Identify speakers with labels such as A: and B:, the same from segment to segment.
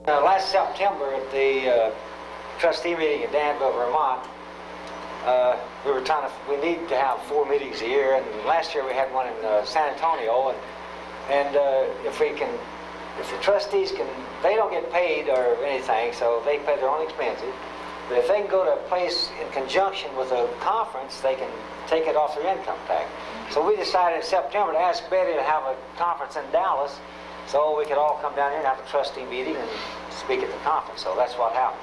A: Last September at the trustee meeting in Danville, Vermont, we need to have 4 meetings a year, and last year we had one in San Antonio, and if the trustees they don't get paid or anything, so they pay their own expenses, but if they can go to a place in conjunction with a conference, they can take it off their income tax. So we decided in September to ask Betty to have a conference in Dallas, so we could all come down here and have a trustee meeting and speak at the conference. So that's what happened.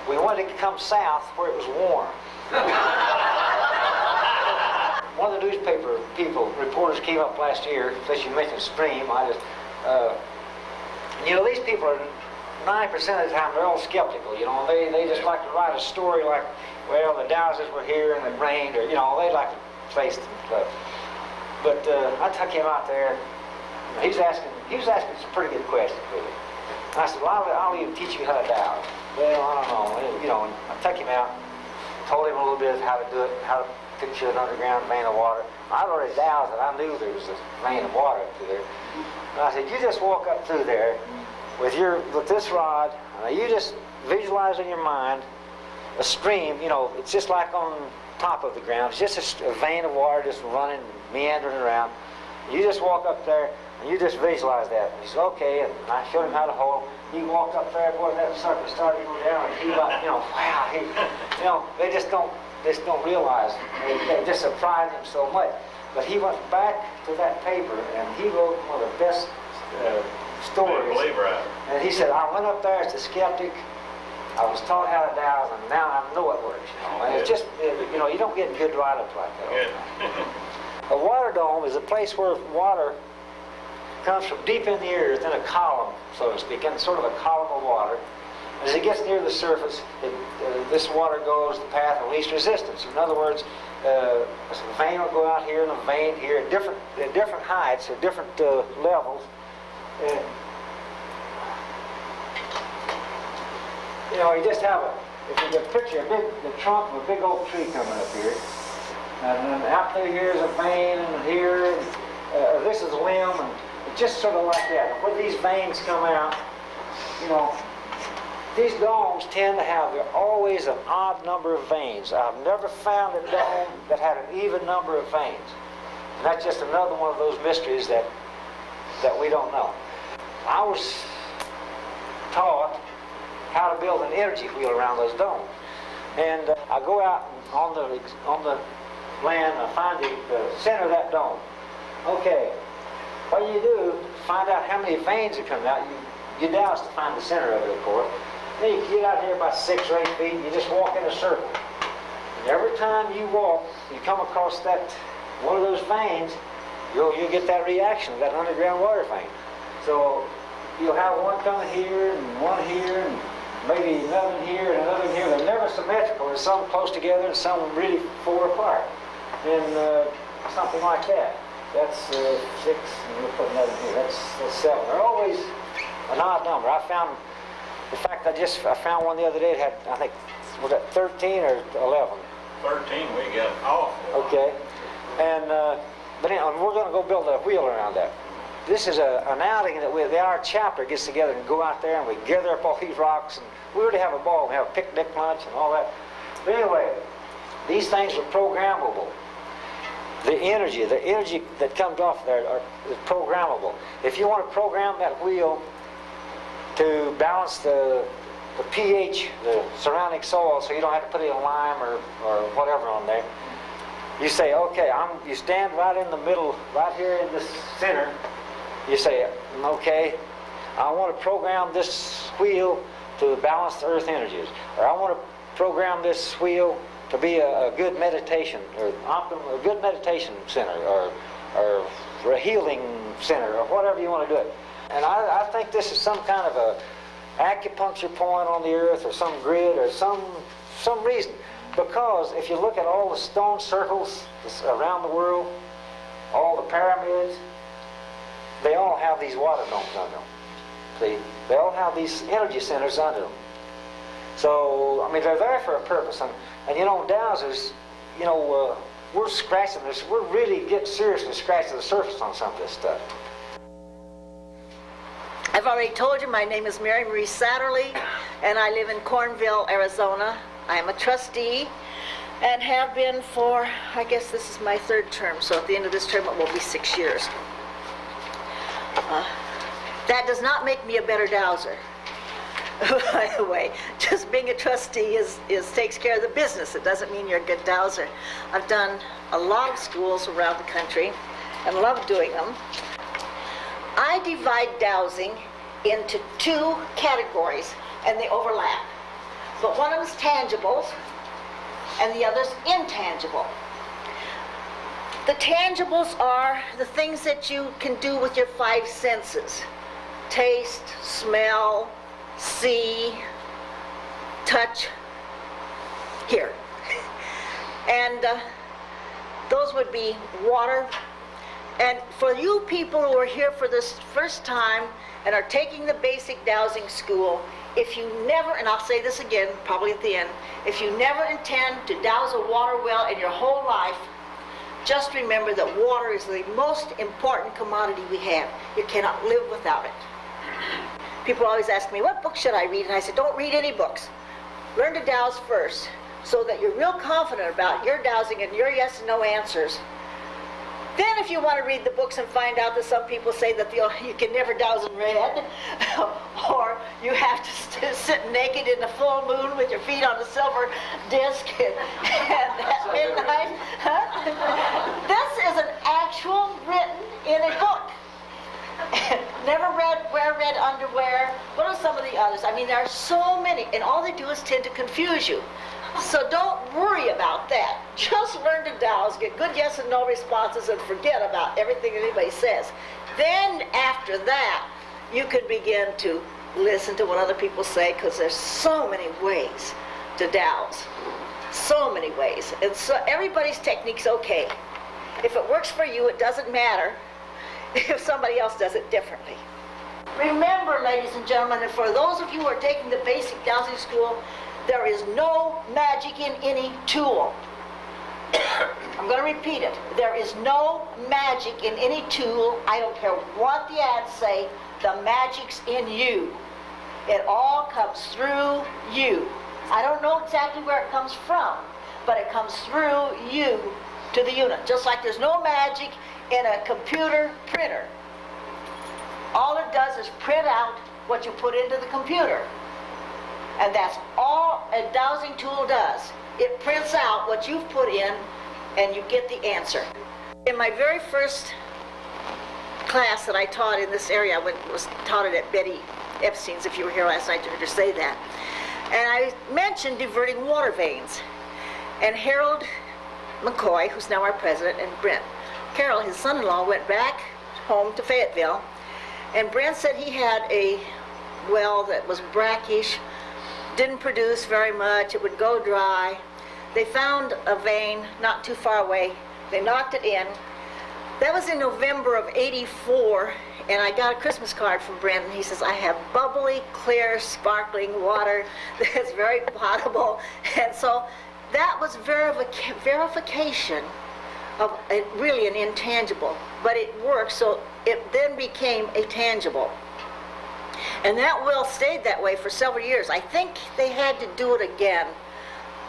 A: We wanted to come south where it was warm. One of the newspaper reporters came up last year, since you mentioned stream, these people are 90% of the time they're all skeptical, they just like to write a story like, well, the Dowses were here and it rained, or, they like to face stuff. But I took him out there. He was asking some pretty good questions, really. And I said, well, I'll even teach you how to douse. Well, I don't know. And I took him out, told him a little bit how to do it, how to picture an underground vein of water. I'd already doused it. I knew there was a vein of water up through there. And I said, you just walk up through there with this rod, and you just visualize in your mind a stream. It's just like on top of the ground. It's just a vein of water just running, meandering around. You just walk up there, and you just visualize that. And he said, okay, and I showed him how to hold. He walked up there, boy, that sucker started to go down, and he wow, they just don't realize. They just surprise him so much. But he went back to that paper, and he wrote one of the best stories. And he said, I went up there as a skeptic. I was taught how to douse, and now I know it works. And it's just, you don't get good write-ups like that. A water dome is a place where water comes from deep in the earth in a column, so to speak, in sort of a column of water. As it gets near the surface, this water goes the path of least resistance. In other words, a vein will go out here and a vein here at different heights, at different levels. You just have if you can picture the trunk of a big oak tree coming up here, and then out through here is a vein, and here, this is a limb, and it's just sort of like that. And where these veins come out, these domes tend to have always an odd number of veins. I've never found a dome that had an even number of veins. And that's just another one of those mysteries that we don't know. I was taught how to build an energy wheel around those domes. And I go out on the land and I find the center of that dome. Okay, what you do to find out how many veins are coming out, you douse to find the center of it, of course. Then you get out here about 6 or 8 feet and you just walk in a circle. And every time you walk, you come across one of those veins, you'll get that reaction of that underground water vein. So you'll have one coming here and one here and maybe another here and another here. They're never symmetrical. There's some close together and some really far apart. And something like that. That's 6, and we'll put another here. That's 7. They're always an odd number. In fact, I found one the other day. It had, I think, was that 13 or 11?
B: 13. We got off.
A: Okay. And but anyway, we're going to go build a wheel around that. This is an outing that our chapter gets together and go out there and we gather up all these rocks and we really have a ball. We have a picnic lunch and all that. But anyway, these things are programmable. The energy that comes off there is programmable. If you want to program that wheel to balance the pH, the surrounding soil, so you don't have to put any lime or whatever on there, you say, okay, you stand right in the middle, right here in the center. You say, okay, I want to program this wheel to balance the earth energies, or I want to program this wheel to be a good meditation, or a good meditation center, or healing center or whatever you want to do it. And I think this is some kind of a acupuncture point on the earth, or some grid, or some reason. Because if you look at all the stone circles around the world, all the pyramids, they all have these water domes under them. See? They all have these energy centers under them. So, I mean, they're there for a purpose. And you know, dowsers, you know, we're scratching this. We're really getting seriously scratching the surface on some of this stuff.
C: I've already told you my name is Mary Marie Satterley, and I live in Cornville, Arizona. I am a trustee and have been for, I guess this is my third term, so at the end of this term it will be 6 years. That does not make me a better dowser. By the way, just being a trustee takes care of the business. It doesn't mean you're a good dowser. I've done a lot of schools around the country and love doing them. I divide dowsing into 2 categories, and they overlap. But one of them is tangibles, and the other's intangible. The tangibles are the things that you can do with your 5 senses. Taste, smell, see, touch, hear. And those would be water. And for you people who are here for this first time and are taking the basic dowsing school, if you never, and I'll say this again, probably at the end, if you never intend to douse a water well in your whole life, just remember that water is the most important commodity we have. You cannot live without it. People always ask me, what book should I read? And I said, don't read any books. Learn to douse first, so that you're real confident about your dowsing and your yes and no answers. Then if you want to read the books and find out that some people say that you can never douse in red, or you have to sit naked in the full moon with your feet on a silver disc and at midnight. This is an actual written in a book. Never wear red underwear. What are some of the others? I mean, there are so many, and all they do is tend to confuse you. So don't worry about that. Just learn to douse, get good yes and no responses, and forget about everything anybody says. Then after that, you can begin to listen to what other people say, because there's so many ways to douse. So many ways. And so everybody's technique's okay. If it works for you, it doesn't matter if somebody else does it differently. Remember, ladies and gentlemen, and for those of you who are taking the basic dowsing school, there is no magic in any tool. I'm going to repeat it. There is no magic in any tool. I don't care what the ads say. The magic's in you. It all comes through you. I don't know exactly where it comes from, but it comes through you to the unit. Just like there's no magic in a computer printer. All it does is print out what you put into the computer. And that's all a dowsing tool does. It prints out what you've put in, and you get the answer. In my very first class that I taught in this area, I was taught it at Betty Epstein's, if you were here last night, you heard her say that. And I mentioned diverting water veins. And Harold McCoy, who's now our president, and Brent Carroll, his son-in-law, went back home to Fayetteville, and Brent said he had a well that was brackish, didn't produce very much, it would go dry. They found a vein not too far away. They knocked it in. That was in November of '84, and I got a Christmas card from Brent, and he says, I have bubbly, clear, sparkling water that's very potable. And so that was verification of really an intangible, but it worked, so it then became a tangible. And that well stayed that way for several years. I think they had to do it again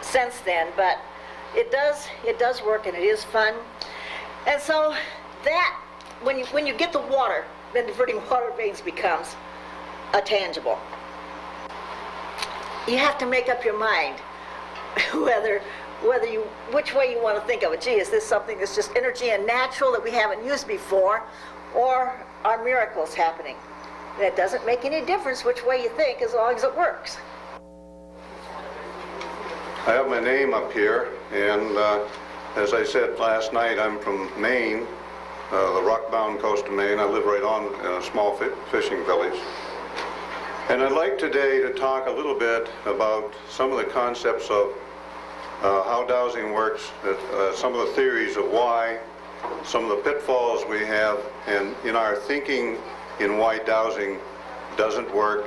C: since then, but it does work, and it is fun. And so that, when you get the water, then diverting water veins becomes a tangible. You have to make up your mind which way you want to think of it. Gee, is this something that's just energy and natural that we haven't used before, or are miracles happening? That doesn't make any difference which way you think, as long as it works.
D: I have my name up here, and as I said last night, I'm from Maine, the rock-bound coast of Maine. I live right on in a small fishing village. And I'd like today to talk a little bit about some of the concepts of how dowsing works, some of the theories of why, some of the pitfalls we have in our thinking in why dowsing doesn't work,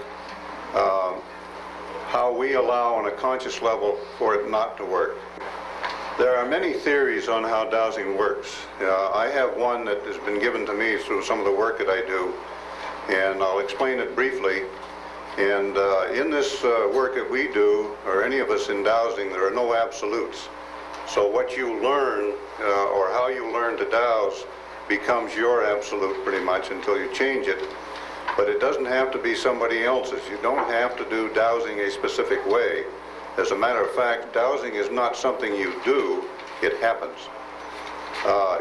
D: how we allow on a conscious level for it not to work. There are many theories on how dowsing works. I have one that has been given to me through some of the work that I do, and I'll explain it briefly. And in this work that we do, or any of us in dowsing, there are no absolutes. So what you learn, or how you learn to dowse, becomes your absolute pretty much until you change it. But it doesn't have to be somebody else's. You don't have to do dowsing a specific way. As a matter of fact, dowsing is not something you do, it happens.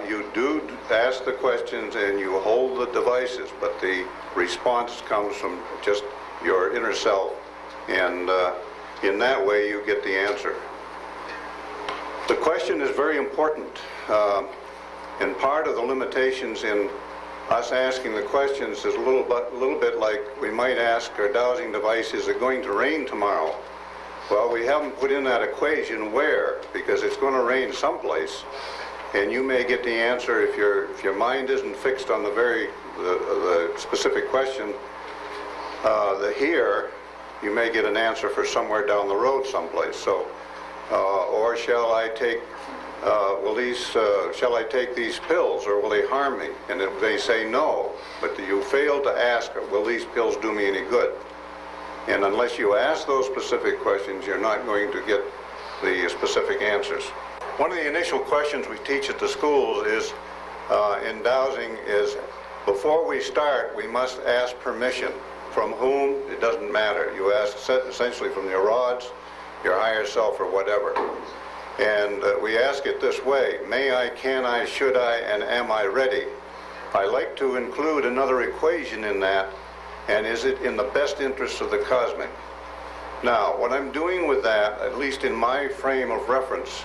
D: You do ask the questions and you hold the devices, but the response comes from just your inner self, and in that way you get the answer. The question is very important, and part of the limitations in us asking the questions is a little bit like we might ask our dowsing device, is it going to rain tomorrow? Well, we haven't put in that equation where, because it's going to rain someplace, and you may get the answer if your mind isn't fixed on the specific question. The here, you may get an answer for somewhere down the road someplace. So, or shall I take shall I take these pills, or will they harm me? And if they say no, but you fail to ask, will these pills do me any good? And unless you ask those specific questions, you're not going to get the specific answers. One of the initial questions we teach at the schools is, in dowsing, is before we start, we must ask permission. From whom? It doesn't matter. You ask essentially from your rods, your higher self, or whatever. And we ask it this way: may I, can I, should I, and am I ready? I like to include another equation in that, and is it in the best interest of the cosmic? Now, what I'm doing with that, at least in my frame of reference,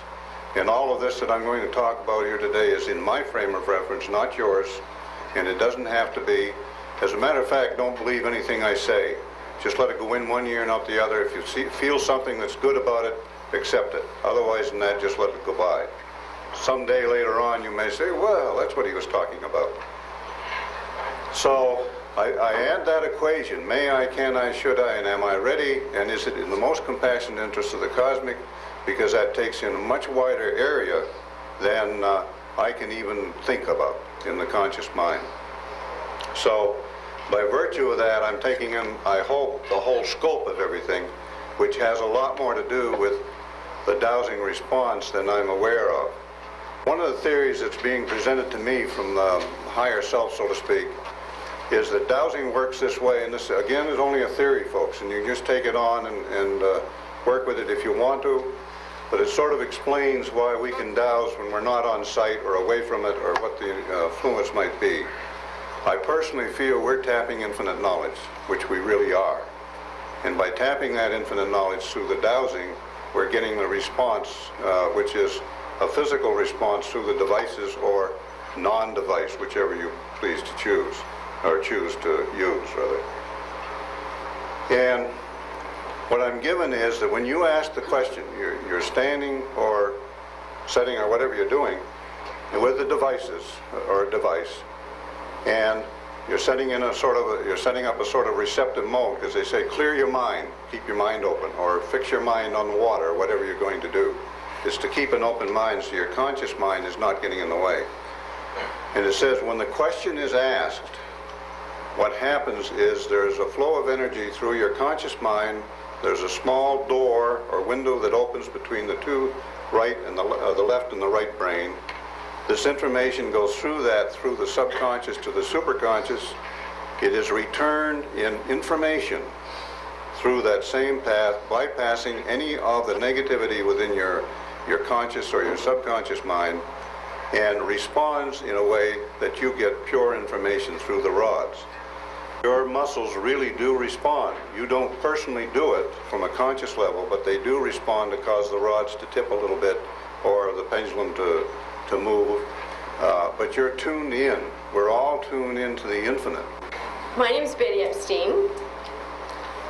D: and all of this that I'm going to talk about here today is in my frame of reference, not yours, and it doesn't have to be. As a matter of fact, don't believe anything I say. Just let it go in one ear and out the other. If you feel something that's good about it, accept it. Otherwise than that, just let it go by. Someday later on, you may say, well, that's what he was talking about. So I add that equation: may I, can I, should I, and am I ready? And is it in the most compassionate interest of the cosmic? Because that takes in a much wider area than I can even think about in the conscious mind. So by virtue of that, I'm taking in, I hope, the whole scope of everything, which has a lot more to do with the dowsing response than I'm aware of. One of the theories that's being presented to me from the higher self, so to speak, is that dowsing works this way, and this, again, is only a theory, folks, and you just take it on and work with it if you want to, but it sort of explains why we can dowse when we're not on site or away from it, or what the fluence might be. I personally feel we're tapping infinite knowledge, which we really are. And by tapping that infinite knowledge through the dowsing, we're getting the response, which is a physical response through the devices or non-device, whichever you please to choose, or choose to use, rather. And what I'm given is that when you ask the question, you're standing or sitting or whatever you're doing with the devices or a device, and you're setting up a sort of receptive mode, because they say clear your mind, keep your mind open, or fix your mind on the water, or whatever you're going to do. It's to keep an open mind so your conscious mind is not getting in the way. And it says when the question is asked, what happens is there's a flow of energy through your conscious mind. There's a small door or window that opens between the two right and the left and the right brain. This information goes through the subconscious to the superconscious. It is returned in information through that same path, bypassing any of the negativity within your conscious or your subconscious mind, and responds in a way that you get pure information through the rods. Your muscles really do respond. You don't personally do it from a conscious level, but they do respond to cause the rods to tip a little bit, or the pendulum to move but you're tuned in. We're all tuned into the infinite.
E: My name is Betty Epstein,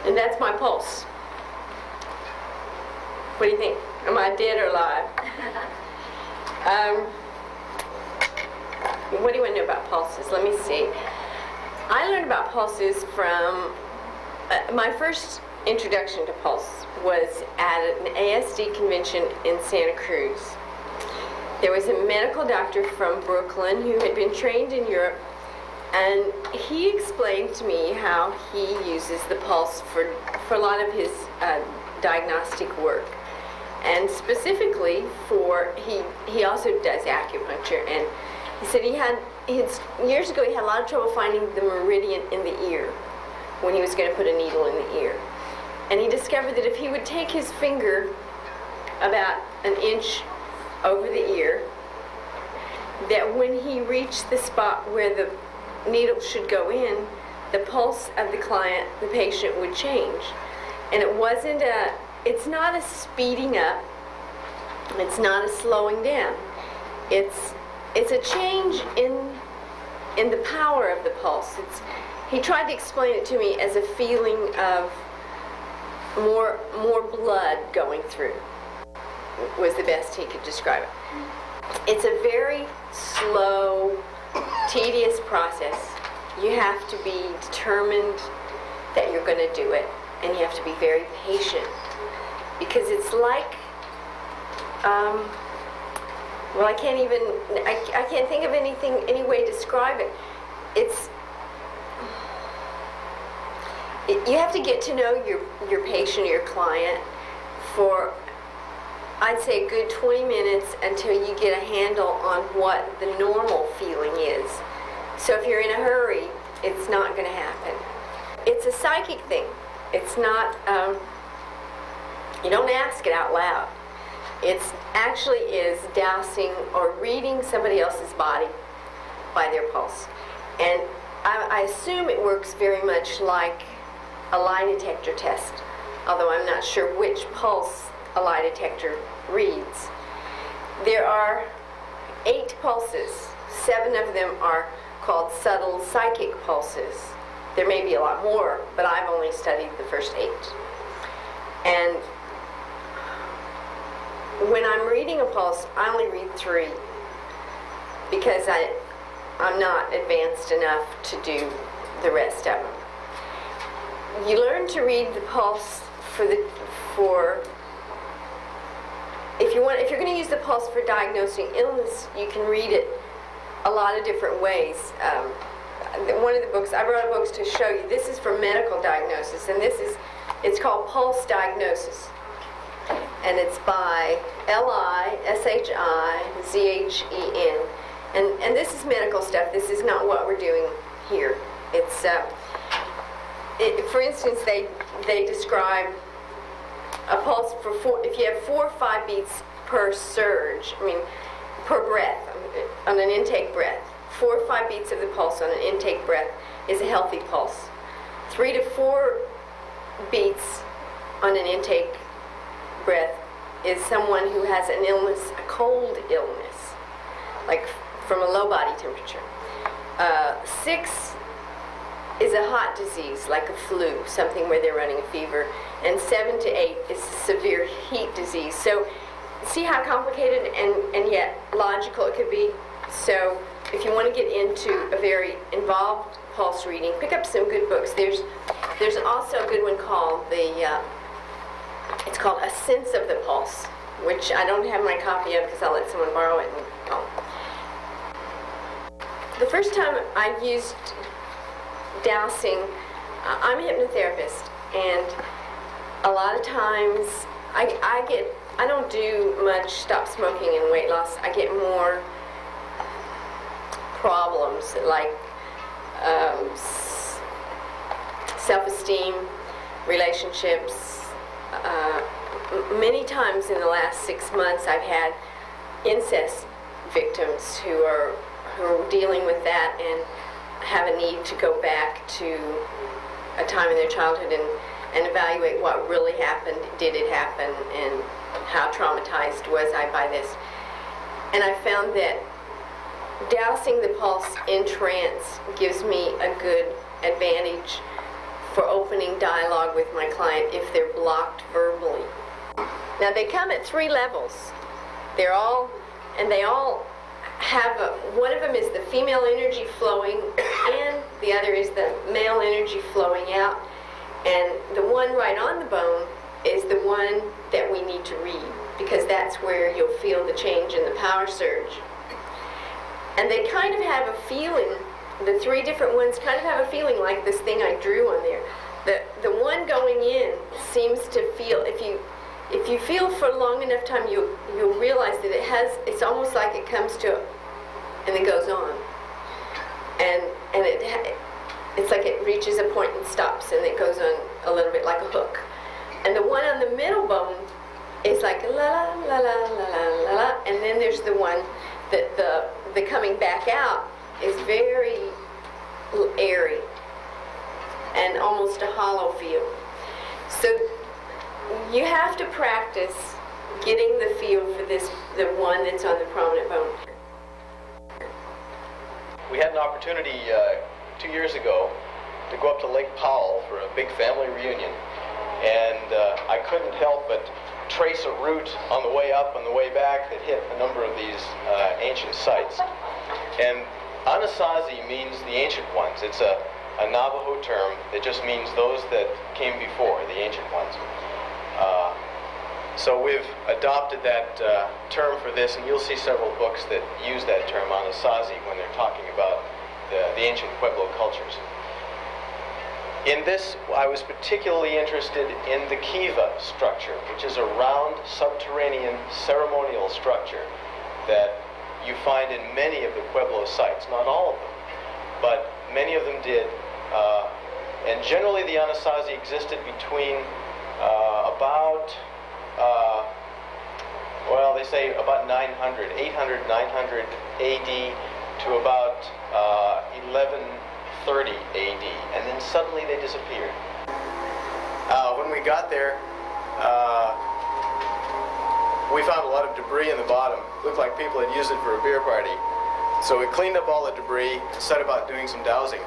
E: and that's my pulse. What do you think? Am I dead or alive? What do you want to know about pulses? Let me see. I learned about pulses from my first introduction to pulse was at an ASD convention in Santa Cruz. There was a medical doctor from Brooklyn who had been trained in Europe, and he explained to me how he uses the pulse for a lot of his diagnostic work. And specifically he also does acupuncture, and he said years ago he had a lot of trouble finding the meridian in the ear when he was going to put a needle in the ear. And he discovered that if he would take his finger about an inch over the ear, that when he reached the spot where the needle should go in, the pulse of the patient would change. And it's not a speeding up, it's not a slowing down. It's a change in the power of the pulse. He tried to explain it to me as a feeling of more blood going through, was the best he could describe it. It's a very slow, tedious process. You have to be determined that you're going to do it, and you have to be very patient, because it's like, I can't think of any way to describe it. You have to get to know your patient or your client for, I'd say, a good 20 minutes until you get a handle on what the normal feeling is. So if you're in a hurry, it's not going to happen. It's a psychic thing. It's not, you don't ask it out loud. It's actually is dowsing or reading somebody else's body by their pulse. And I assume it works very much like a lie detector test, although I'm not sure which pulse a lie detector reads. There are 8 pulses. 7 of them are called subtle psychic pulses. There may be a lot more, but I've only studied the first 8. And when I'm reading a pulse, I only read 3 because I'm not advanced enough to do the rest of them. You learn to read the pulse if you're going to use the pulse for diagnosing illness, you can read it a lot of different ways. One of the books, I brought books to show you. This is for medical diagnosis, and it's called Pulse Diagnosis. And it's by Lishizhen. And this is medical stuff. This is not what we're doing here. It's, for instance, they describe a pulse if you have 4 or 5 beats per surge, per breath, on an intake breath. 4 or 5 beats of the pulse on an intake breath is a healthy pulse. 3 to 4 beats on an intake breath is someone who has an illness, a cold illness, like from a low body temperature. 6 is a hot disease, like a flu, something where they're running a fever. And 7 to 8 is a severe heat disease. So see how complicated and yet logical it could be? So if you want to get into a very involved pulse reading, pick up some good books. There's also a good one called it's called A Sense of the Pulse, which I don't have my copy of because I'll let someone borrow it. The first time I used dowsing, I'm a hypnotherapist, and a lot of times I don't do much stop smoking and weight loss. I get more problems like self-esteem, relationships. Many times in the last 6 months I've had incest victims who are dealing with that and have a need to go back to a time in their childhood and evaluate what really happened, did it happen, and how traumatized was I by this. And I found that dousing the pulse in trance gives me a good advantage for opening dialogue with my client if they're blocked verbally. Now they come at 3 levels. They all have one of them is the female energy flowing in, the other is the male energy flowing out, and the one right on the bone is the one that we need to read, because that's where you'll feel the change in the power surge. And they kind of have a feeling, the 3 different ones kind of have a feeling like this thing I drew on there. The one going in seems to feel, if you feel for a long enough time, you'll realize that it's almost like it comes to, and it goes on. And it's like it reaches a point and stops, and it goes on a little bit like a hook. And the one on the middle bone is like la la la la la la la, and then there's the one that the coming back out is very airy and almost a hollow feel. So you have to practice getting the feel for the one that's on the prominent bone.
F: We had an opportunity 2 years ago to go up to Lake Powell for a big family reunion, and I couldn't help but trace a route on the way up and the way back that hit a number of these ancient sites. And Anasazi means the ancient ones. It's a Navajo term that just means those that came before, the ancient ones. So we've adopted that term for this, and you'll see several books that use that term, Anasazi, when they're talking about the ancient Pueblo cultures. In this, I was particularly interested in the kiva structure, which is a round subterranean ceremonial structure that you find in many of the Pueblo sites. Not all of them, but many of them did. And generally the Anasazi existed between they say about 800, 900 AD to about 1130 AD, and then suddenly they disappeared. When we got there, we found a lot of debris in the bottom. Looked like people had used it for a beer party. So we cleaned up all the debris and set about doing some dowsing.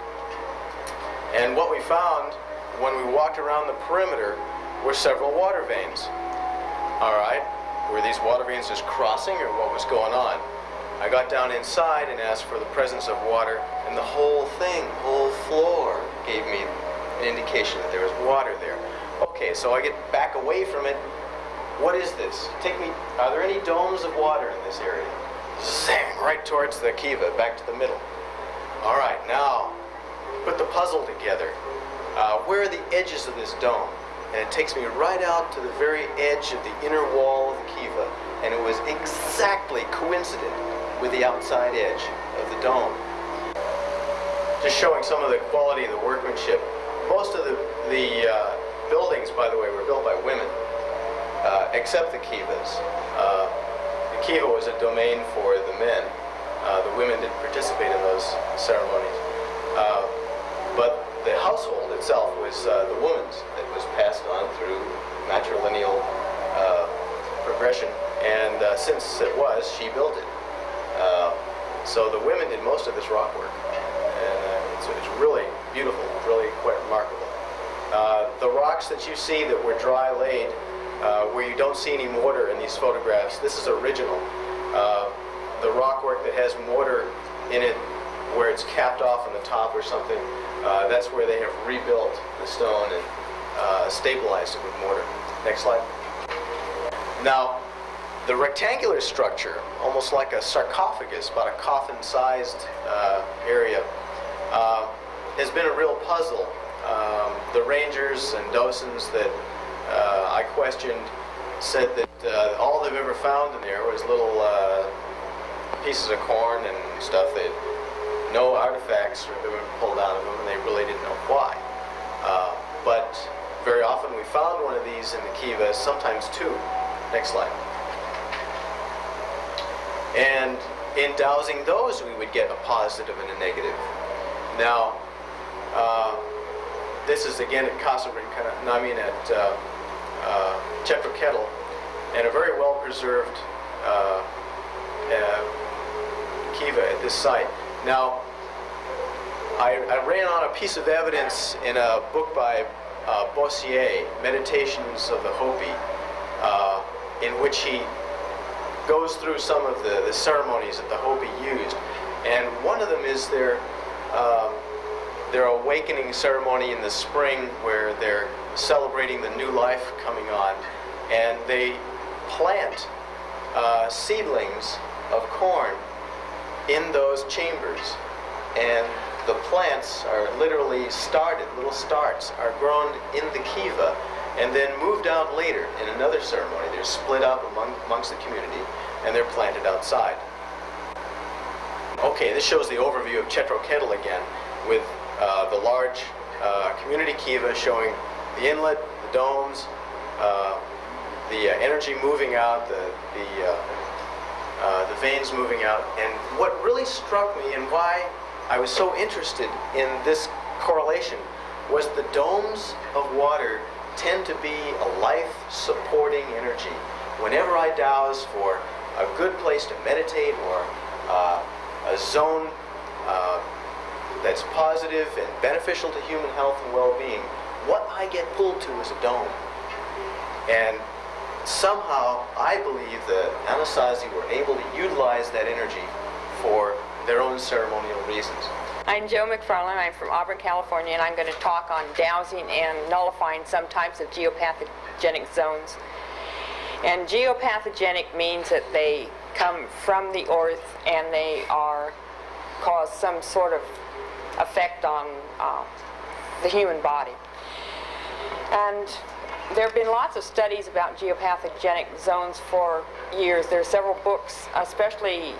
F: And what we found when we walked around the perimeter were several water veins. All right, were these water veins just crossing, or what was going on? I got down inside and asked for the presence of water, and the whole floor gave me an indication that there was water there. Okay, so I get back away from it. What is this? Are there any domes of water in this area? Zang, right towards the kiva, back to the middle. All right, now put the puzzle together. Where are the edges of this dome? And it takes me right out to the very edge of the inner wall of the kiva, and it was exactly coincident with the outside edge of the dome. Just showing some of the quality of the workmanship. Most of the buildings, by the way, were built by women, except the kivas. The kiva was a domain for the men. The women didn't participate in those ceremonies. But the household itself was the woman's. That was passed on through matrilineal progression, and since it was, she built it. So the women did most of this rock work, and it's really beautiful, really quite remarkable. The rocks that you see that were dry laid, where you don't see any mortar in these photographs, this is original. The rock work that has mortar in it, where it's capped off on the top or something, that's where they have rebuilt the stone and stabilized it with mortar. Next slide. Now, the rectangular structure, almost like a sarcophagus, about a coffin-sized area, has been a real puzzle. The rangers and docents that I questioned said that all they've ever found in there was little pieces of corn and stuff. They had no artifacts that were pulled out of them, and they really didn't know why. But very often we found one of these in the kiva, sometimes two. Next slide. And in dowsing those, we would get a positive and a negative. Now, this is again at Chetroketl, and a very well-preserved kiva at this site. Now, I ran on a piece of evidence in a book by Bossier, Meditations of the Hopi, in which he goes through some of the ceremonies that the Hopi used. And one of them is their awakening ceremony in the spring, where they're celebrating the new life coming on. And they plant seedlings of corn in those chambers. And the plants are literally started, little starts, are grown in the kiva and then moved out later in another ceremony. They're split up amongst the community and they're planted outside. Okay, this shows the overview of Chetro Kettle again, with the large community kiva showing the inlet, the domes, the energy moving out, the veins moving out. And what really struck me and why I was so interested in this correlation was the domes of water tend to be a life-supporting energy. Whenever I douse for a good place to meditate or a zone that's positive and beneficial to human health and well-being, what I get pulled to is a dome. And somehow I believe that Anasazi were able to utilize that energy for their own ceremonial reasons.
G: I'm Joe McFarland. I'm from Auburn, California, and I'm going to talk on dowsing and nullifying some types of geopathogenic zones. And geopathogenic means that they come from the earth and they cause some sort of effect on the human body. And there have been lots of studies about geopathogenic zones for years. There are several books, especially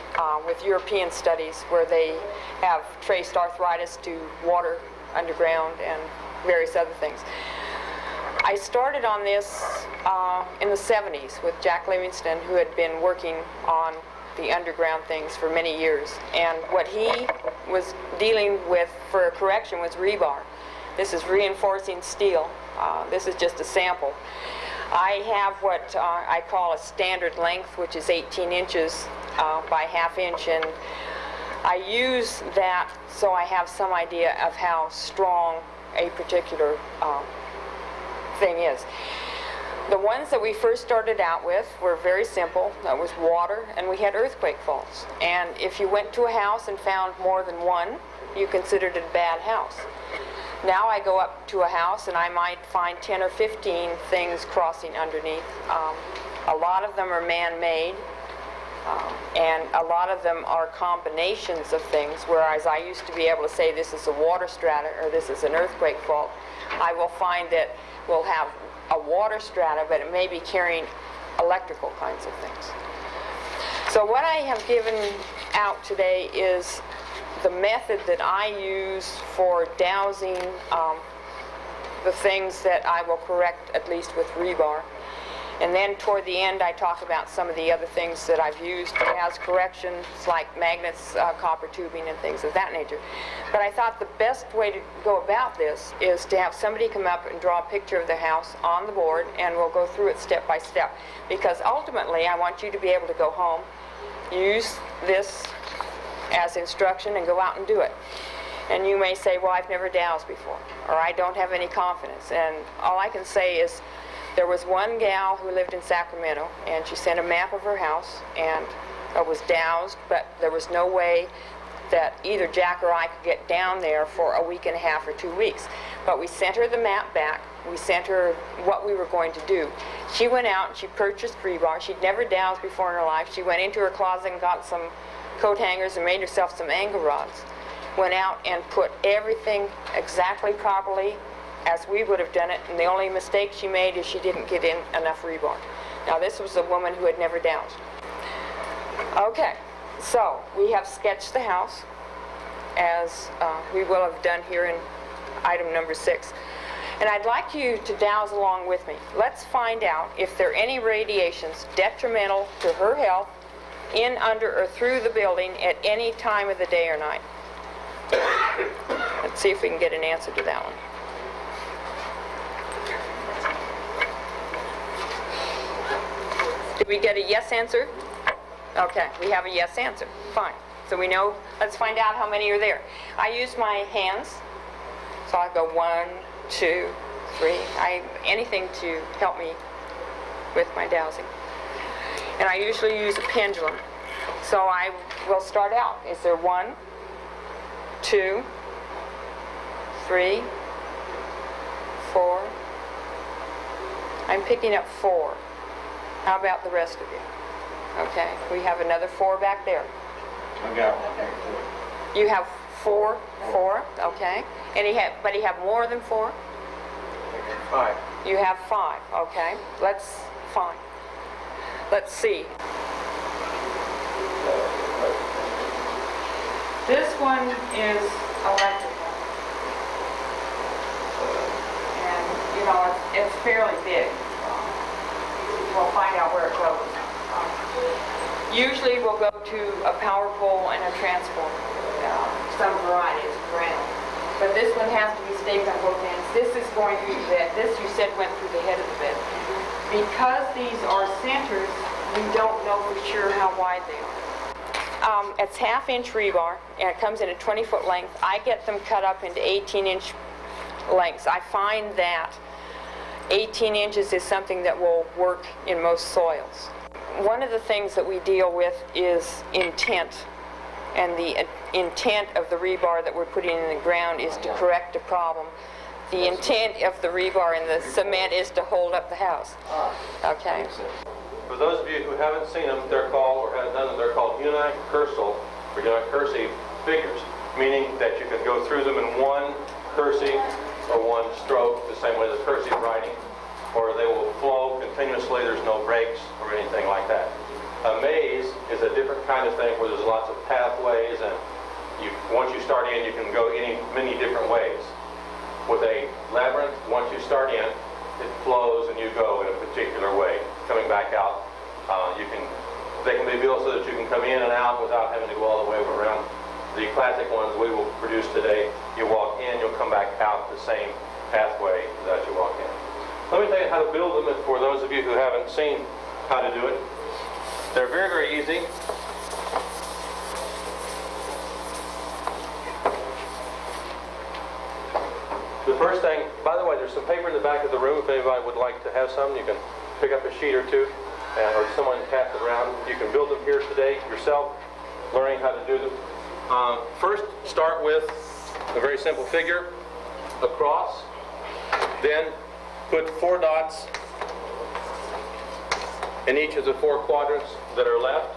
G: with European studies, where they have traced arthritis to water underground and various other things. I started on this in the 70s with Jack Livingston, who had been working on the underground things for many years. And what he was dealing with for a correction was rebar. This is reinforcing steel. This is just a sample. I have what I call a standard length, which is 18 inches by ½ inch, and I use that so I have some idea of how strong a particular thing is. The ones that we first started out with were very simple. That was water, and we had earthquake faults. And if you went to a house and found more than one, you considered it a bad house. Now I go up to a house and I might find 10 or 15 things crossing underneath. A lot of them are man-made, and a lot of them are combinations of things, whereas I used to be able to say this is a water strata or this is an earthquake fault. I will find that we'll have a water strata, but it may be carrying electrical kinds of things. So what I have given out today is the method that I use for dowsing the things that I will correct, at least with rebar. And then toward the end I talk about some of the other things that I've used as corrections, like magnets, copper tubing, and things of that nature. But I thought the best way to go about this is to have somebody come up and draw a picture of the house on the board, and we'll go through it step by step. Because ultimately I want you to be able to go home, use this as instruction, and go out and do it. And you may say, well, I've never dowsed before, or I don't have any confidence. And all I can say is there was one gal who lived in Sacramento, and she sent a map of her house, and it was dowsed, but there was no way that either Jack or I could get down there for a week and a half or 2 weeks. But we sent her the map back. We sent her what we were going to do. She went out and she purchased rebar. She'd never dowsed before in her life. She went into her closet and got some coat hangers and made herself some angle rods. Went out and put everything exactly properly as we would have done it, and the only mistake she made is she didn't get in enough rebar. Now this was a woman who had never dowsed. Okay, so we have sketched the house as we will have done here in item number 6. And I'd like you to douse along with me. Let's find out if there are any radiations detrimental to her health in, under, or through the building at any time of the day or night. Let's see if we can get an answer to that one. Did we get a yes answer? Okay, we have a yes answer. Fine. So we know, let's find out how many are there. I use my hands, so I go 1, 2, 3. Anything to help me with my dowsing. And I usually use a pendulum. So I will start out. Is there 1, 2, 3, 4? I'm picking up 4. How about the rest of you? Okay, we have another 4 back there.
B: I got one there too.
G: You have 4, okay. And but you have more than 4?
F: 5.
G: You have 5, okay. Fine. Let's see. This one is electrical. And, you know, it's fairly big. We'll find out where it goes. Usually we'll go to a power pole and a transformer, some variety of ground. But this one has to be staked on both ends. This is going through the bed. This, you said, went through the head of the bed. Because these are centers, we don't know for sure how wide they are. It's half-inch rebar, and it comes in a 20-foot length. I get them cut up into 18-inch lengths. I find that 18 inches is something that will work in most soils. One of the things that we deal with is intent, and the intent of the rebar that we're putting in the ground is to correct a problem. The intent of the rebar and the cement is to hold up the house. Okay.
H: For those of you who haven't seen them, they're called, or haven't done them, they're called unicursal or unicursive figures, meaning that you can go through them in one cursive or one stroke, the same way as cursive writing, or they will flow continuously. There's no breaks or anything like that. A maze is a different kind of thing where there's lots of pathways, and once you start in, you can go many different ways. With a labyrinth, once you start in, it flows and you go in a particular way. Coming back out, they can be built so that you can come in and out without having to go all the way around. The classic ones we will produce today, you walk in, you'll come back out the same pathway that you walk in. Let me tell you how to build them, and for those of you who haven't seen how to do it, they're very, very easy. The first thing, by the way, there's some paper in the back of the room. If anybody would like to have some, you can pick up a sheet or two, or someone pass it around. You can build them here today yourself, learning how to do them. First, start with a very simple figure, across, then put 4 dots in each of the 4 quadrants that are left.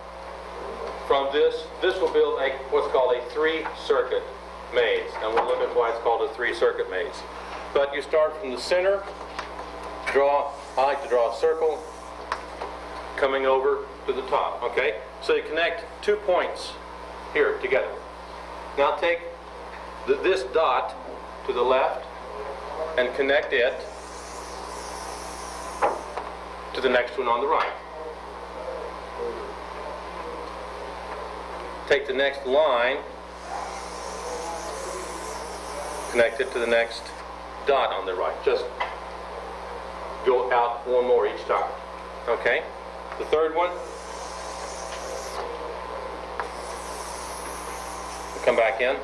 H: From this will build what's called a 3-circuit maze, and we'll look at why it's called a 3-circuit maze. But you start from the center, I like to draw a circle, coming over to the top, okay? So you connect 2 points here together. Now take this dot to the left and connect it to the next one on the right. Take the next line, connect it to the next dot on the right. Just go out 1 more each time. Okay? The third one, come back in.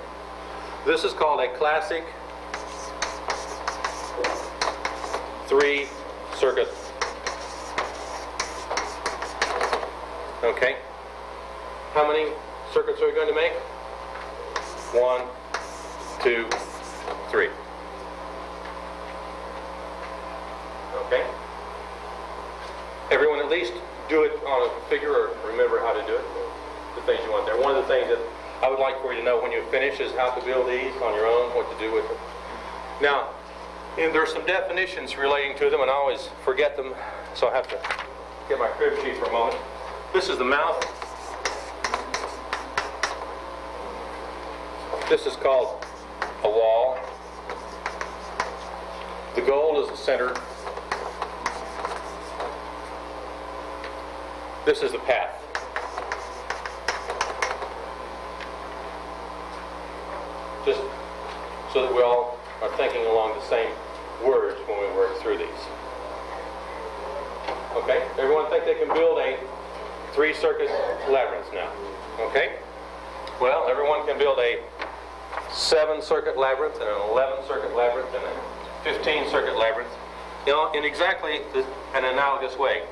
H: This is called a classic 3-circuit. Okay? How many circuits are we going to make? 1, 2, 3. Okay? Everyone at least do it on a figure, or remember how to do it, the things you want there. One of the things that I would like for you to know when you finish is how to build these on your own, what to do with them. Now, there are some definitions relating to them, and I always forget them, so I have to get my crib sheet for a moment. This is the mouth. This is called a wall. The goal is the center. This is the path. Just so that we all are thinking along the same words when we work through these. Okay? Everyone think they can build a 3-circuit labyrinth now? Okay? Well, everyone can build a 7-circuit labyrinth and an 11-circuit labyrinth and a 15-circuit labyrinth, you know, in exactly an analogous way.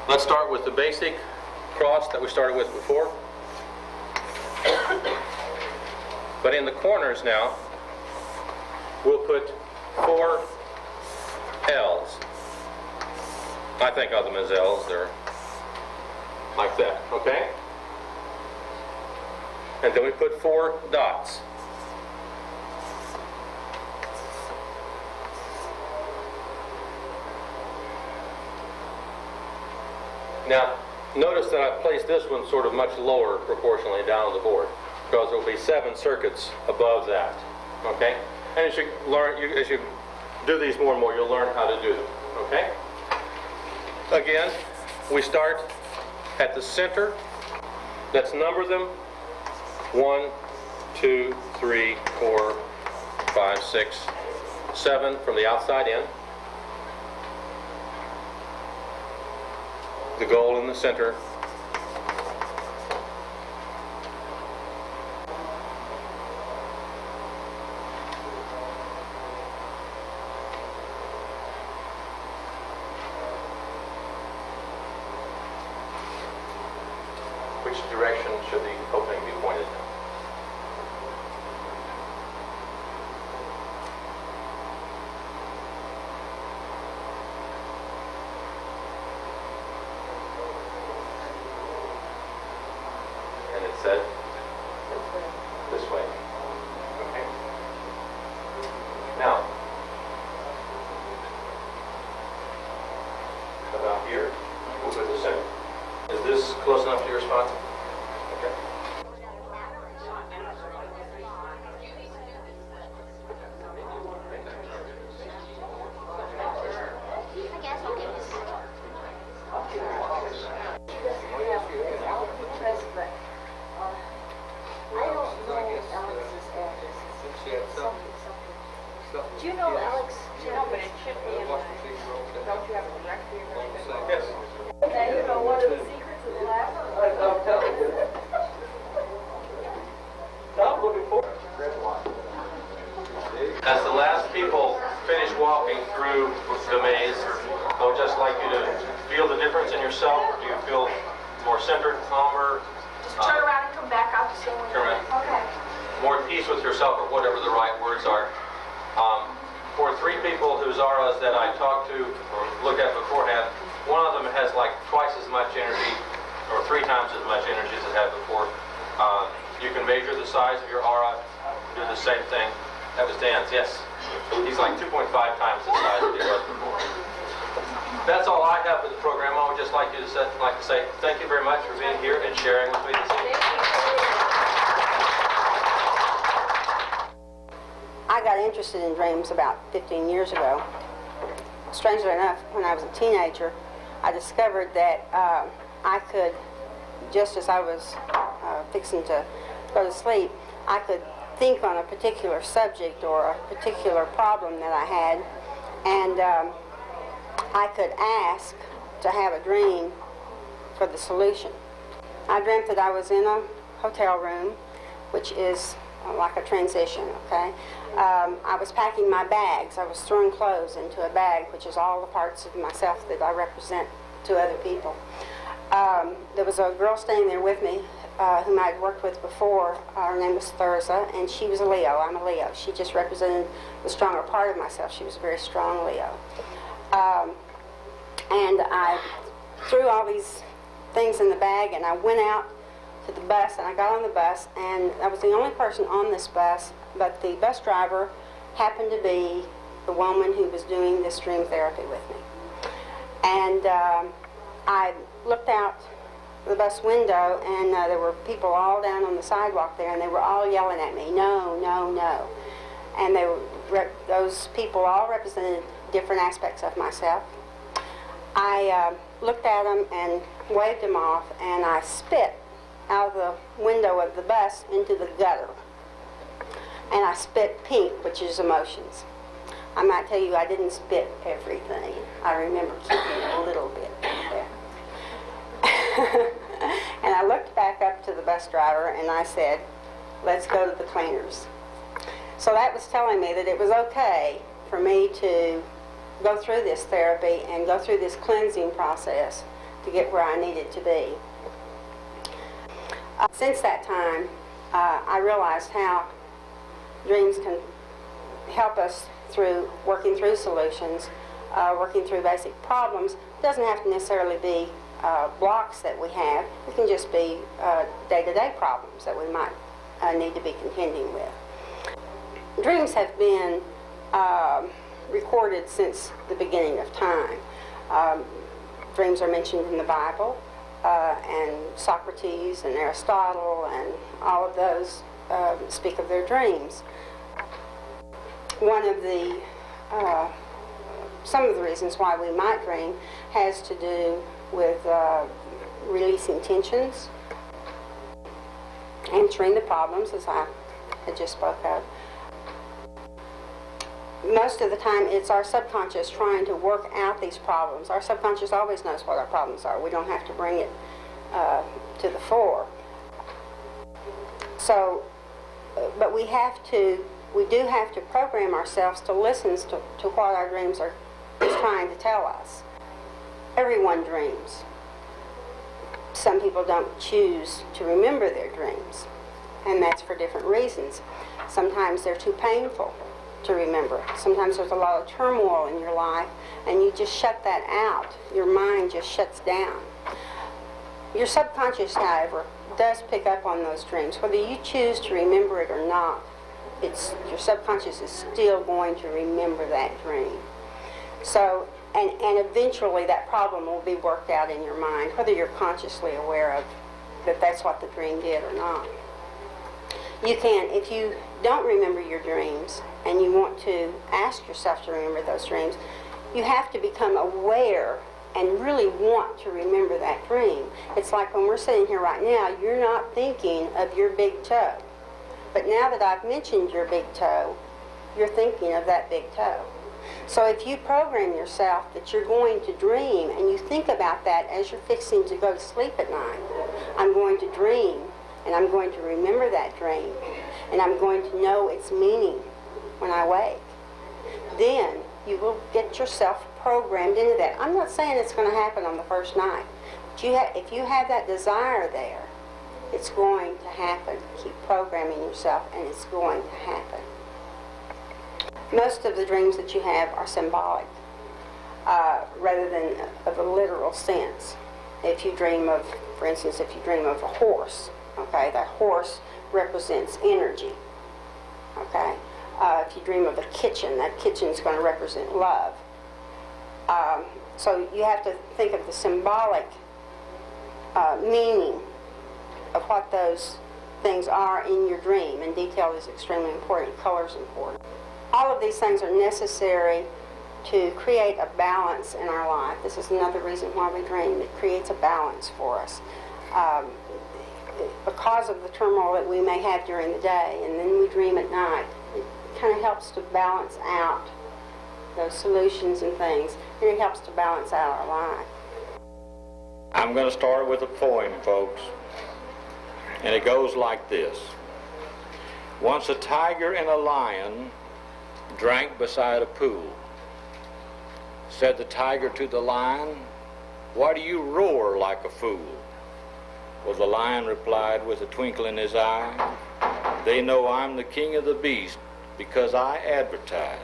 H: Let's start with the basic cross that we started with before. But in the corners now, we'll put 4 L's. I think of them as L's. They're like that, okay? And then we put 4 dots. Now, notice that I've placed this one sort of much lower proportionally down on the board, because there will be 7 circuits above that, okay? And as you learn, as you do these more and more, you'll learn how to do them, okay? Again, we start at the center. Let's number them. 1, 2, 3, 4, 5, 6, 7 from the outside in. The goal in the center. Which direction should the opening be pointed in? And it said this way. Okay. Now, about here, we'll put the center. Is this close enough to your spot? Okay.
C: Do you know Alex?
G: No, but it should be in the, don't you have a directory or anything?
H: Yes.
C: Now you know one of the secrets of the lab?
H: As the last people finish walking through the maze, I would just like you to feel the difference in yourself. Do you feel more centered, calmer?
I: Just turn around and come back out to see me.
H: Turn around.
I: Okay.
H: More at peace with yourself, or whatever the right words are. For 3 people whose auras that I talked to or looked at beforehand, one of them has like twice as much energy, or 3 times as much energy as it had before. You can measure the size of your aura, do the same thing. That was Dan's, yes. He's like 2.5 times the size that he was before. That's all I have for the program. I would just like to say thank you very much for being here and sharing with me this evening.
J: I got interested in dreams about 15 years ago. Strangely enough, when I was a teenager, I discovered that I could, just as I was fixing to go to sleep, I could think on a particular subject or a particular problem that I had, and I could ask to have a dream for the solution. I dreamt that I was in a hotel room, which is like a transition, okay? I was packing my bags. I was throwing clothes into a bag, which is all the parts of myself that I represent to other people. There was a girl staying there with me whom I'd worked with before. Her name was Thurza, and she was a Leo. I'm a Leo. She just represented the stronger part of myself. She was a very strong Leo. And I threw all these things in the bag, and I went out to the bus, and I got on the bus, and I was the only person on this bus, but the bus driver happened to be the woman who was doing this dream therapy with me. And I looked out the bus window, and there were people all down on the sidewalk there, and they were all yelling at me, no, no, no. And they were, those people all represented different aspects of myself. I looked at them and waved them off, and I spit out of the window of the bus into the gutter. and I spit pink, which is emotions. I might tell you I didn't spit everything. I remember keeping a little bit there. And I looked back up to the bus driver and I said, let's go to the cleaners. So that was telling me that it was okay for me to go through this therapy and go through this cleansing process to get where I needed to be. Since that time, I realized how dreams can help us through working through solutions, working through basic problems. It doesn't have to necessarily be blocks that we have. It can just be day-to-day problems that we might need to be contending with. Dreams have been recorded since the beginning of time. Dreams are mentioned in the Bible, and Socrates and Aristotle and all of those speak of their dreams. One of the, some of the reasons why we might dream has to do with releasing tensions, answering the problems, as I had just spoke of. Most of the time, it's our subconscious trying to work out these problems. Our subconscious always knows what our problems are. We don't have to bring it to the fore. So, but we do have to program ourselves to listen to what our dreams is trying to tell us. Everyone dreams. Some people don't choose to remember their dreams, and that's for different reasons. Sometimes they're too painful to remember. Sometimes there's a lot of turmoil in your life, and you just shut that out. Your mind just shuts down. Your subconscious, however, does pick up on those dreams. Whether you choose to remember it or not, your subconscious is still going to remember that dream. So, and eventually that problem will be worked out in your mind, whether you're consciously aware of that that's what the dream did or not. You can, if you don't remember your dreams and you want to ask yourself to remember those dreams, you have to become aware and really want to remember that dream. It's like when we're sitting here right now, you're not thinking of your big toe. But now that I've mentioned your big toe, you're thinking of that big toe. So if you program yourself that you're going to dream and you think about that as you're fixing to go to sleep at night, I'm going to dream and I'm going to remember that dream and I'm going to know its meaning when I wake, then you will get yourself programmed into that. I'm not saying it's going to happen on the first night, but if you have that desire there, it's going to happen. Keep programming yourself and it's going to happen. Most of the dreams that you have are symbolic rather than of a literal sense. If you dream of, for instance, if you dream of a horse, okay, that horse represents energy, okay? If you dream of a kitchen, that kitchen is going to represent love. So you have to think of the symbolic meaning of what those things are in your dream, and detail is extremely important, color is important. All of these things are necessary to create a balance in our life. This is another reason why we dream. It creates a balance for us. Because of the turmoil that we may have during the day, and then we dream at night, it kind of helps to balance out those solutions and things, and it helps to balance out our life.
B: I'm going to start with a poem, folks, and it goes like this. Once a tiger and a lion drank beside a pool. Said the tiger to the lion, "Why do you roar like a fool?" Well, the lion replied with a twinkle in his eye, "They know I'm the king of the beast because I advertise."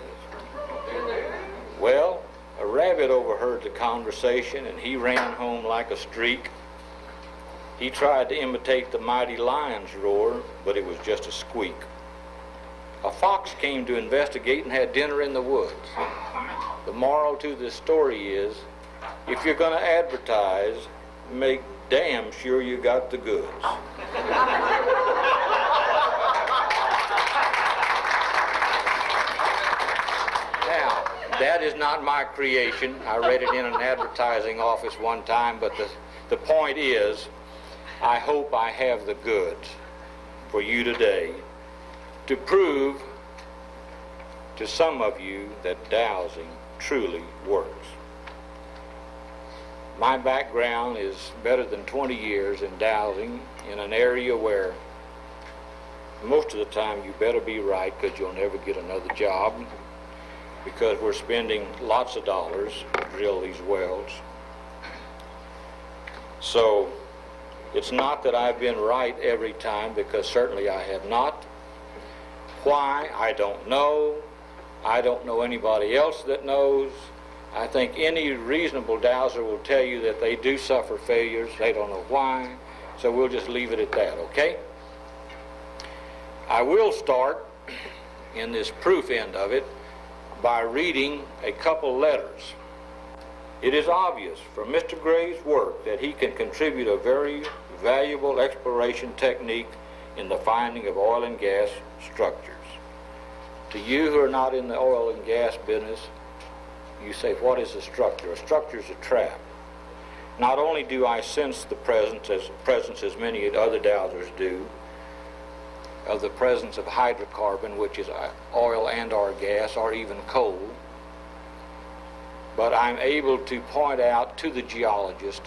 B: Well, a rabbit overheard the conversation and he ran home like a streak. He tried to imitate the mighty lion's roar, but it was just a squeak. A fox came to investigate and had dinner in the woods. The moral to this story is, if you're going to advertise, make damn sure you got the goods. Now, that is not my creation. I read it in an advertising office one time, but the point is, I hope I have the goods for you today. to prove to some of you that dowsing truly works. My background is better than 20 years in dowsing in an area where most of the time you better be right, because you'll never get another job, because we're spending lots of dollars to drill these wells. So it's not that I've been right every time, because certainly I have not. Why? I don't know. I don't know anybody else that knows. I think any reasonable dowser will tell you that they do suffer failures. They don't know why. So we'll just leave it at that, okay? I will start in this proof end of it by reading a couple letters. It is obvious from Mr. Gray's work that he can contribute a very valuable exploration technique in the finding of oil and gas structures. To you who are not in the oil and gas business, you say, what is a structure? A structure is a trap. Not only do I sense the presence as many other dowsers do, of the presence of hydrocarbon, which is oil and or gas, or even coal, but I'm able to point out to the geologist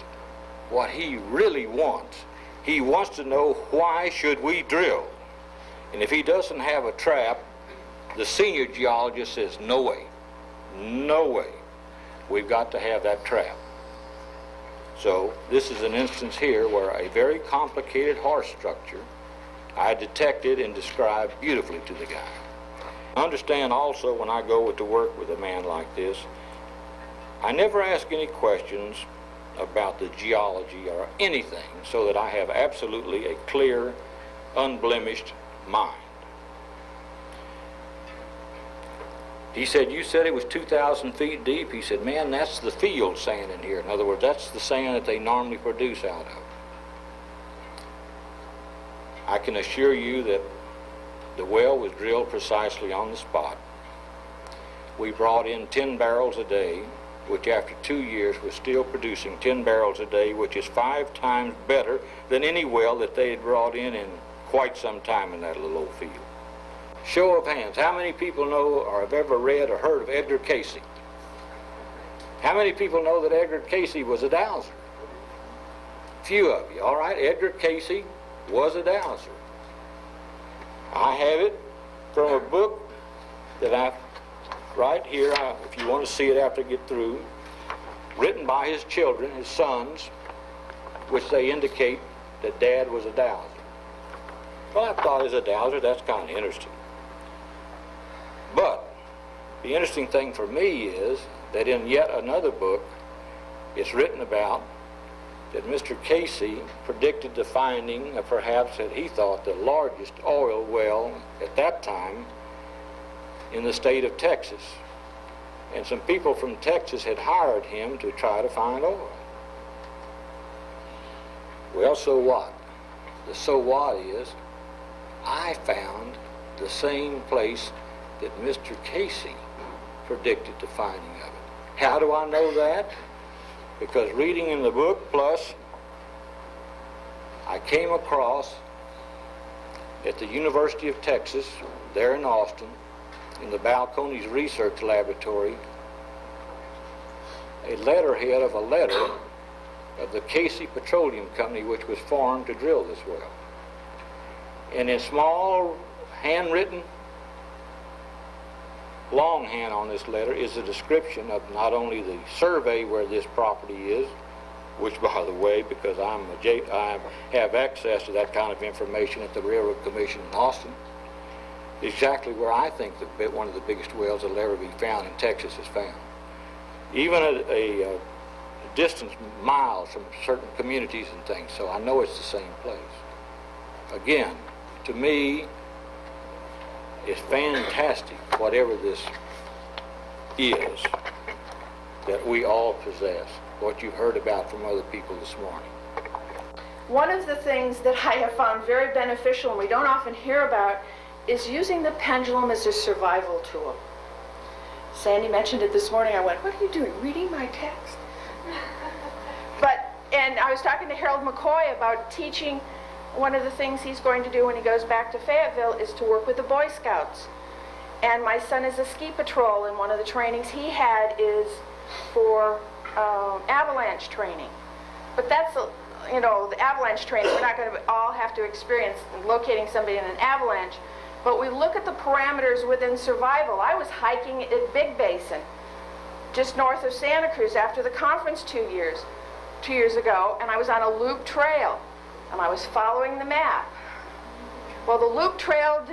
B: what he really wants. He wants to know, why should we drill? And if he doesn't have a trap, the senior geologist says, no way, no way. We've got to have that trap. So this is an instance here where a very complicated horse structure I detected and described beautifully to the guy. Understand also, when I go to work with a man like this, I never ask any questions about the geology or anything, so that I have absolutely a clear, unblemished mind. He said, you said it was 2,000 feet deep. He said, man, that's the field sand in here. In other words, that's the sand that they normally produce out of. I can assure you that the well was drilled precisely on the spot. We brought in 10 barrels a day, which after 2 years was still producing 10 barrels a day, which is 5 times better than any well that they had brought in quite some time in that little old field. Show of hands, how many people know or have ever read or heard of Edgar Cayce? How many people know that Edgar Cayce was a dowser? Few of you. All right, Edgar Cayce was a dowser. I have it from a book that right here, if you want to see it after I get through, written by his children, his sons, which they indicate that Dad was a dowser. Well, I thought as a dowser, that's kind of interesting. But the interesting thing for me is that in yet another book, it's written about that Mr. Cayce predicted the finding of perhaps that he thought the largest oil well at that time in the state of Texas. And some people from Texas had hired him to try to find oil. Well, so what? The so what is, I found the same place that Mr. Cayce predicted the finding of it. How do I know that? Because reading in the book, plus I came across at the University of Texas, there in Austin, in the Balcones Research Laboratory, a letterhead of a letter of the Cayce Petroleum Company, which was formed to drill this well. And in small, handwritten, longhand on this letter is a description of not only the survey where this property is, which, by the way, because I have access to that kind of information at the Railroad Commission in Austin, exactly where I think one of the biggest wells that will ever be found in Texas is found. Even a distance miles from certain communities and things, so I know it's the same place. Again, to me, it's fantastic, whatever this is, that we all possess, what you've heard about from other people this morning.
I: One of the things that I have found very beneficial and we don't often hear about is using the pendulum as a survival tool. Sandy mentioned it this morning. I went, what are you doing, reading my text? And I was talking to Harold McCoy about teaching one of the things he's going to do when he goes back to Fayetteville is to work with the Boy Scouts. And my son is a ski patrol, and one of the trainings he had is for avalanche training. But that's, the avalanche training, we're not going to all have to experience locating somebody in an avalanche, but we look at the parameters within survival. I was hiking at Big Basin, just north of Santa Cruz, after the conference 2 years ago, and I was on a loop trail, and I was following the map. Well, the loop trail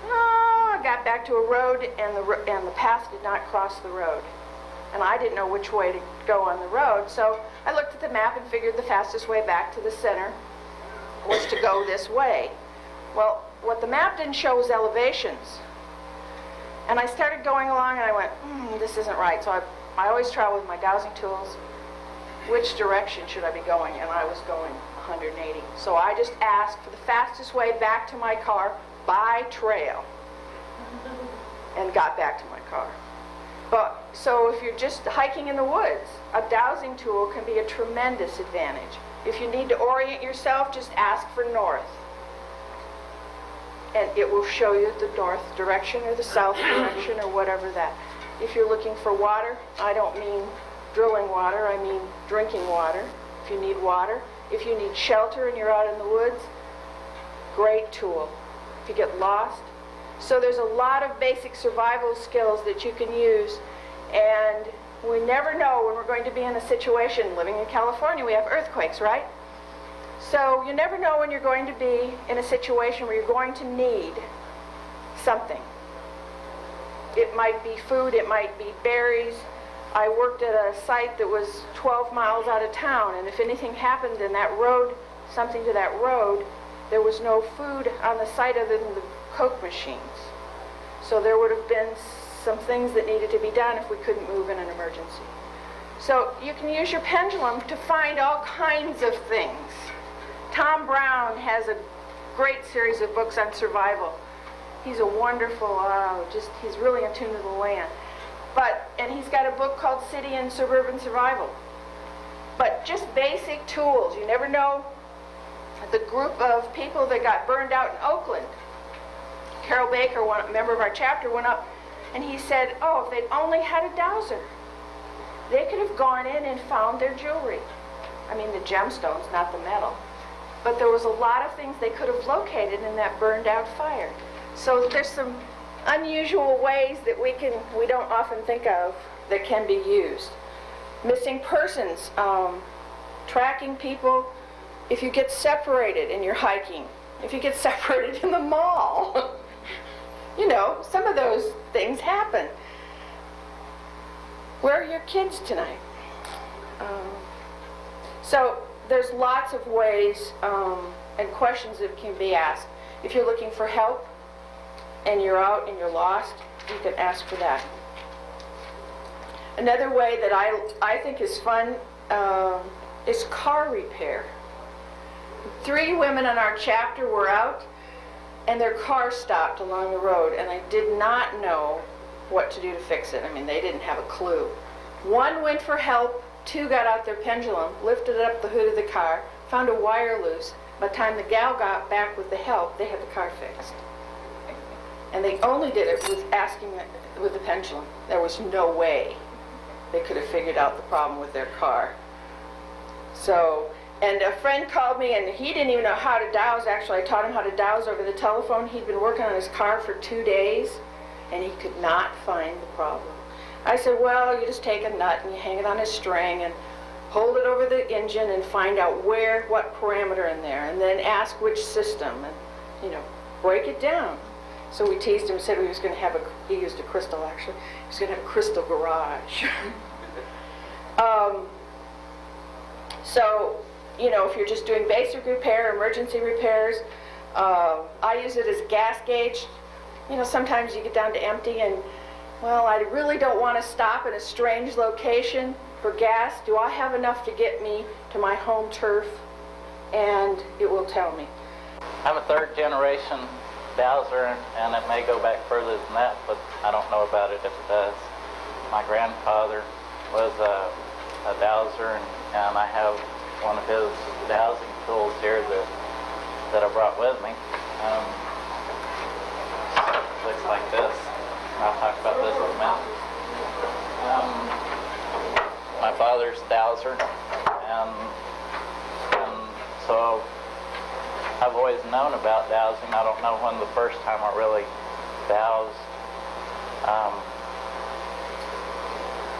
I: I got back to a road, and the path did not cross the road. And I didn't know which way to go on the road, so I looked at the map and figured the fastest way back to the center was to go this way. Well, what the map didn't show was elevations. And I started going along, and I went, this isn't right. So I always travel with my dowsing tools. Which direction should I be going? And I was going 180. So I just asked for the fastest way back to my car by trail and got back to my car. But so if you're just hiking in the woods, a dowsing tool can be a tremendous advantage. If you need to orient yourself, just ask for north. And it will show you the north direction or the south direction or whatever that. If you're looking for water, I don't mean drilling water, I mean drinking water. If you need water, if you need shelter and you're out in the woods, great tool. If you get lost. So there's a lot of basic survival skills that you can use, and we never know when we're going to be in a situation. Living in California, we have earthquakes, right? So you never know when you're going to be in a situation where you're going to need something. It might be food, it might be berries. I worked at a site that was 12 miles out of town, and if anything happened in that road, something to that road, there was no food on the site other than the Coke machines. So there would have been some things that needed to be done if we couldn't move in an emergency. So you can use your pendulum to find all kinds of things. Tom Brown has a great series of books on survival. He's a wonderful, he's really in tune to the land. And he's got a book called City and Suburban Survival. But just basic tools. You never know the group of people that got burned out in Oakland. Carol Baker, a member of our chapter, went up and he said, if they'd only had a dowser, they could have gone in and found their jewelry. I mean the gemstones, not the metal. But there was a lot of things they could have located in that burned out fire. So there's some unusual ways that we don't often think of that can be used. Missing persons, tracking people. If you get separated and you're hiking, if you get separated in the mall, some of those things happen. Where are your kids tonight? So there's lots of ways and questions that can be asked. If you're looking for help and you're out and you're lost, you can ask for that. Another way that I think is fun is car repair. 3 women on our chapter were out and their car stopped along the road, and they did not know what to do to fix it. I mean, they didn't have a clue. 1 went for help, 2 got out their pendulum, lifted up the hood of the car, found a wire loose. By the time the gal got back with the help, they had the car fixed. And they only did it with asking with the pendulum. There was no way they could have figured out the problem with their car. So, and a friend called me, and he didn't even know how to dowse. Actually, I taught him how to dowse over the telephone. He'd been working on his car for 2 days, and he could not find the problem. I said, well, you just take a nut and you hang it on a string and hold it over the engine and find out what parameter in there, and then ask which system, and break it down. So we teased him, said he was going to have he used a crystal actually, he was going to have a crystal garage. So, if you're just doing basic repair, emergency repairs, I use it as gas gauge. Sometimes you get down to empty and, I really don't want to stop in a strange location for gas. Do I have enough to get me to my home turf? And it will tell me.
K: I'm a 3rd generation dowser, and it may go back further than that, but I don't know about it if it does. My grandfather was a dowser, and I have one of his dowsing tools here that I brought with me. Looks like this. I'll talk about this in a minute. My father's dowser, and so I've always known about dowsing. I don't know when the first time I really dowsed.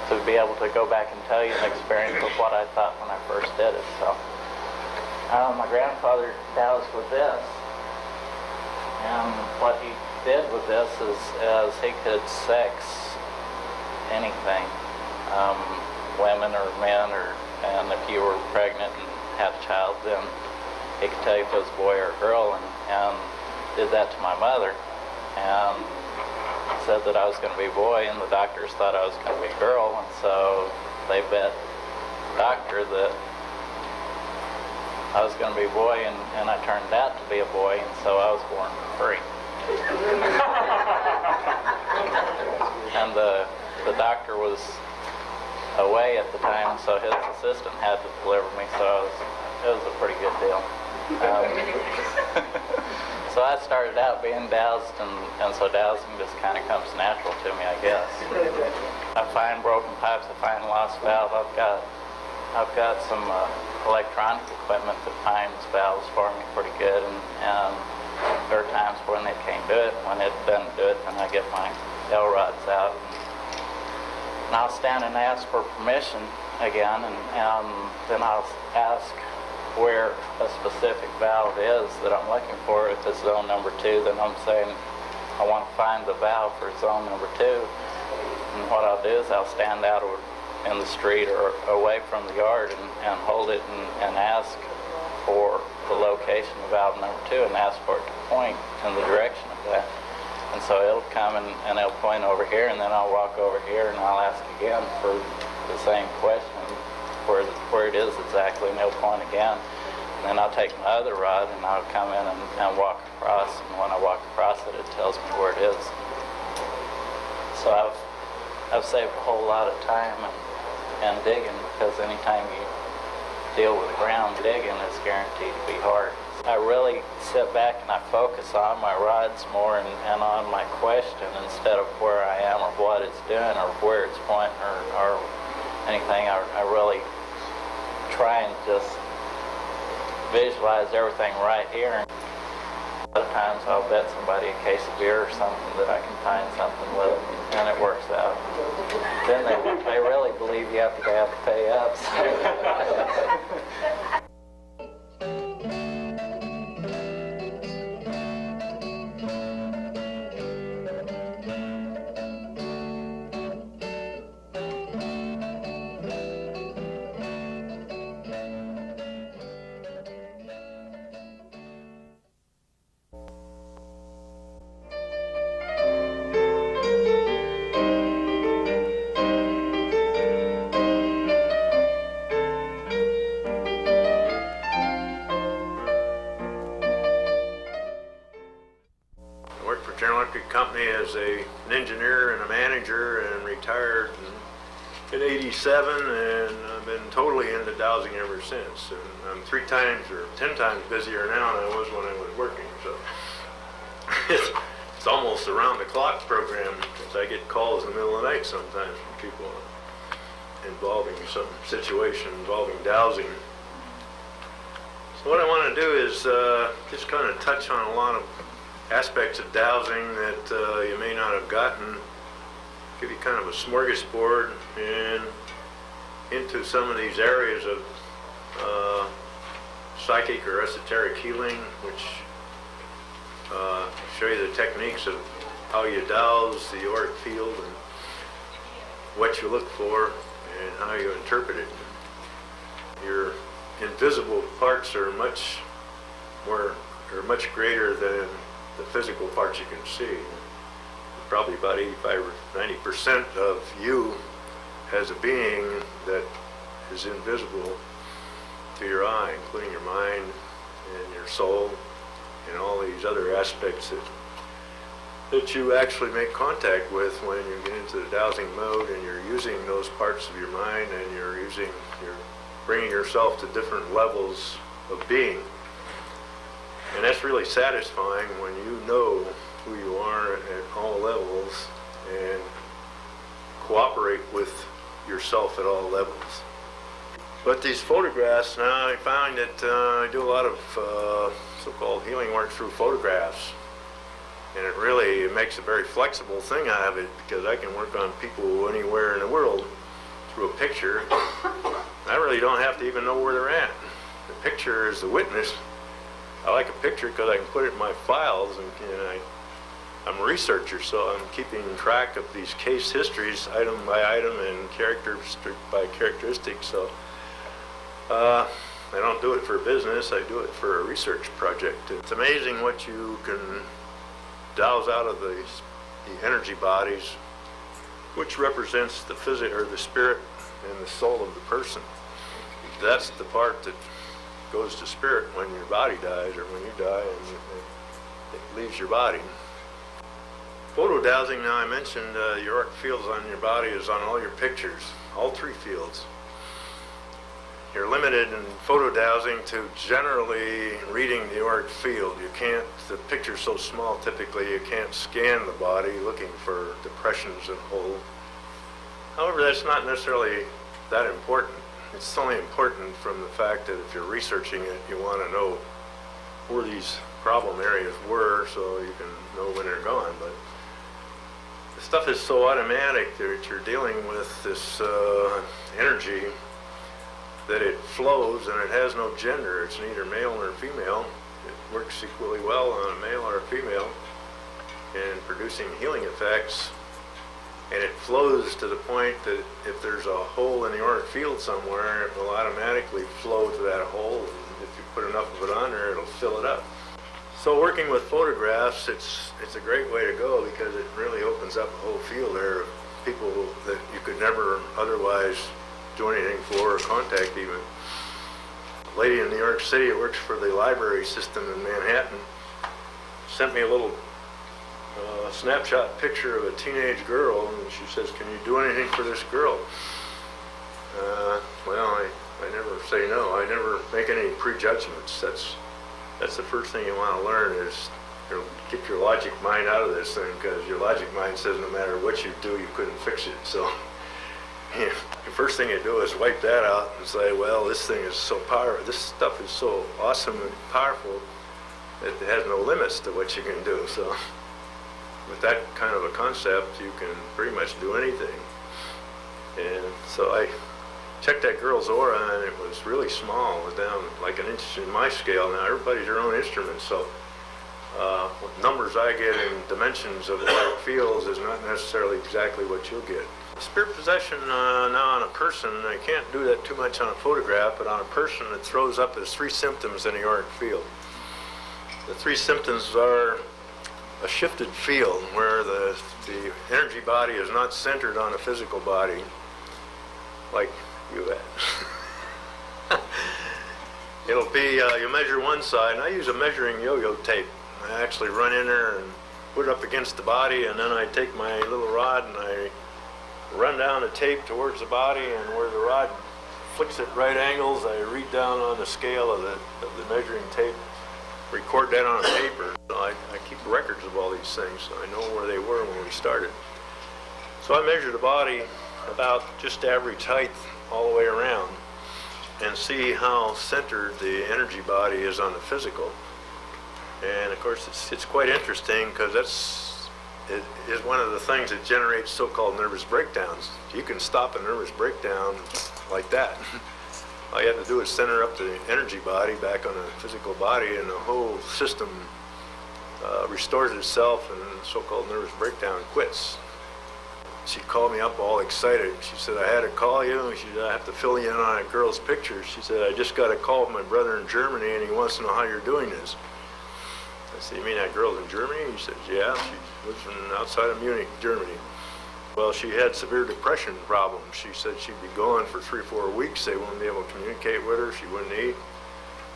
K: To be able to go back and tell you an experience of what I thought when I first did it. So, my grandfather dowsed with this, and what he did with this is he could sex anything, women or men, and if you were pregnant and had a child, then he could tell you if it was a boy or a girl, and did that to my mother, and said that I was going to be a boy, and the doctors thought I was going to be a girl, and so they bet the doctor that I was going to be a boy, and I turned out to be a boy, and so I was born free. And the doctor was away at the time, so his assistant had to deliver me, so it was a pretty good deal. So I started out being dowsed, and so dowsing just kind of comes natural to me, I guess. I find broken pipes, I find lost valve. I've got some electronic equipment that finds valves for me pretty good, and there are times when it can't do it. When it doesn't do it, then I get my L rods out, and I'll stand and ask for permission again, and then I'll ask where a specific valve is that I'm looking for. If it's zone number 2, then I'm saying I want to find the valve for zone number 2. And what I'll do is I'll stand out in the street or away from the yard and hold it and ask for the location of valve number 2 and ask for it to point in the direction of that. And so it'll come and it'll point over here, and then I'll walk over here and I'll ask again for the same question, where it is exactly, and they'll point again. And then I'll take my other rod and I'll come in and walk across, and when I walk across it, it tells me where it is. So I've saved a whole lot of time and digging, because anytime you deal with ground digging, it's guaranteed to be hard. I really sit back and I focus on my rods more and on my question instead of where I am or what it's doing or where it's pointing or anything. I really try and just visualize everything right here. A lot of times I'll bet somebody a case of beer or something that I can find something with it, and it works out. Then they really believe you have to pay up.
H: As an engineer and a manager, and retired in '87, and I've been totally into dowsing ever since. And I'm 3 times or 10 times busier now than I was when I was working. So it's almost around the clock program, because I get calls in the middle of the night sometimes from people involving some situation involving dowsing. So what I want to do is just kind of touch on a lot of aspects of dowsing that you may not have gotten, give you kind of a smorgasbord and into some of these areas of psychic or esoteric healing, which show you the techniques of how you dowse the auric field and what you look for and how you interpret it. Your invisible parts are much greater than the physical parts you can see. Probably about 85 or 90% of you as a being that is invisible to your eye, including your mind and your soul and all these other aspects that you actually make contact with when you get into the dowsing mode, and you're using those parts of your mind, and you're bringing yourself to different levels
L: of being. And that's really satisfying when you know who you are at all levels and cooperate with yourself at all levels. But these photographs, now I find that I do a lot of so-called healing work through photographs. And it really makes a very flexible thing out of it, because I can work on people anywhere in the world through a picture. I really don't have to even know where they're at. The picture is the witness. I like a picture because I can put it in my files, and I'm a researcher, so I'm keeping track of these case histories item by item and characteristic by characteristic. So I don't do it for business, I do it for a research project. It's amazing what you can douse out of the energy bodies, which represents the or the spirit and the soul of the person. That's the part that goes to spirit when your body dies, or when you die and it leaves your body. Photo dowsing, now I mentioned your auric fields on your body is on all your pictures, all 3 fields. You're limited in photo dowsing to generally reading the auric field. You can't, the picture's so small typically, you can't scan the body looking for depressions and holes. However, that's not necessarily that important. It's only important from the fact that if you're researching it, you want to know where these problem areas were so you can know when they're gone. But the stuff is so automatic that you're dealing with this energy that it flows, and it has no gender. It's neither male nor female. It works equally well on a male or a female in producing healing effects. And it flows to the point that if there's a hole in the auric field somewhere, it will automatically flow to that hole. And if you put enough of it on there, it'll fill it up. So working with photographs, it's a great way to go, because it really opens up a whole field there of people that you could never otherwise do anything for or contact even. A lady in New York City that works for the library system in Manhattan sent me a little snapshot picture of a teenage girl, and she says, "Can you do anything for this girl?" Well, I never say no. I never make any prejudgments. That's the first thing you want to learn, is get your logic mind out of this thing, because your logic mind says no matter what you do, you couldn't fix it. So yeah, the first thing you do is wipe that out and say, well, this thing is so powerful, this stuff is so awesome and powerful that it has no limits to what you can do. So with that kind of a concept, you can pretty much do anything. And so I checked that girl's aura, and it was really small. It was down like an inch in my scale. Now everybody's their own instrument, so what numbers I get in dimensions of auric fields is not necessarily exactly what you'll get. Spirit possession now on a person, I can't do that too much on a photograph, but on a person it throws up as 3 symptoms in the auric field. The 3 symptoms are a shifted field where the energy body is not centered on a physical body like you had. It'll be, you measure one side, and I use a measuring yo-yo tape. I actually run in there and put it up against the body, and then I take my little rod and I run down the tape towards the body, and where the rod flicks at right angles, I read down on the scale of the measuring tape, record that on a paper. I keep records of all these things, so I know where they were when we started. So I measure the body about just average height all the way around and see how centered the energy body is on the physical. And of course it's quite interesting, because it is one of the things that generates so-called nervous breakdowns. You can stop a nervous breakdown like that. All you have to do is center up the energy body back on the physical body, and the whole system restores itself, and the so-called nervous breakdown quits. She called me up all excited. She said, "I had to call you." She said, "I have to fill you in on a girl's picture." She said, "I just got a call from my brother in Germany, and he wants to know how you're doing this." I said, "You mean that girl's in Germany?" He said, "Yeah, she lives outside of Munich, Germany." Well, she had severe depression problems. She said she'd be gone for 3 or 4 weeks. They wouldn't be able to communicate with her. She wouldn't eat.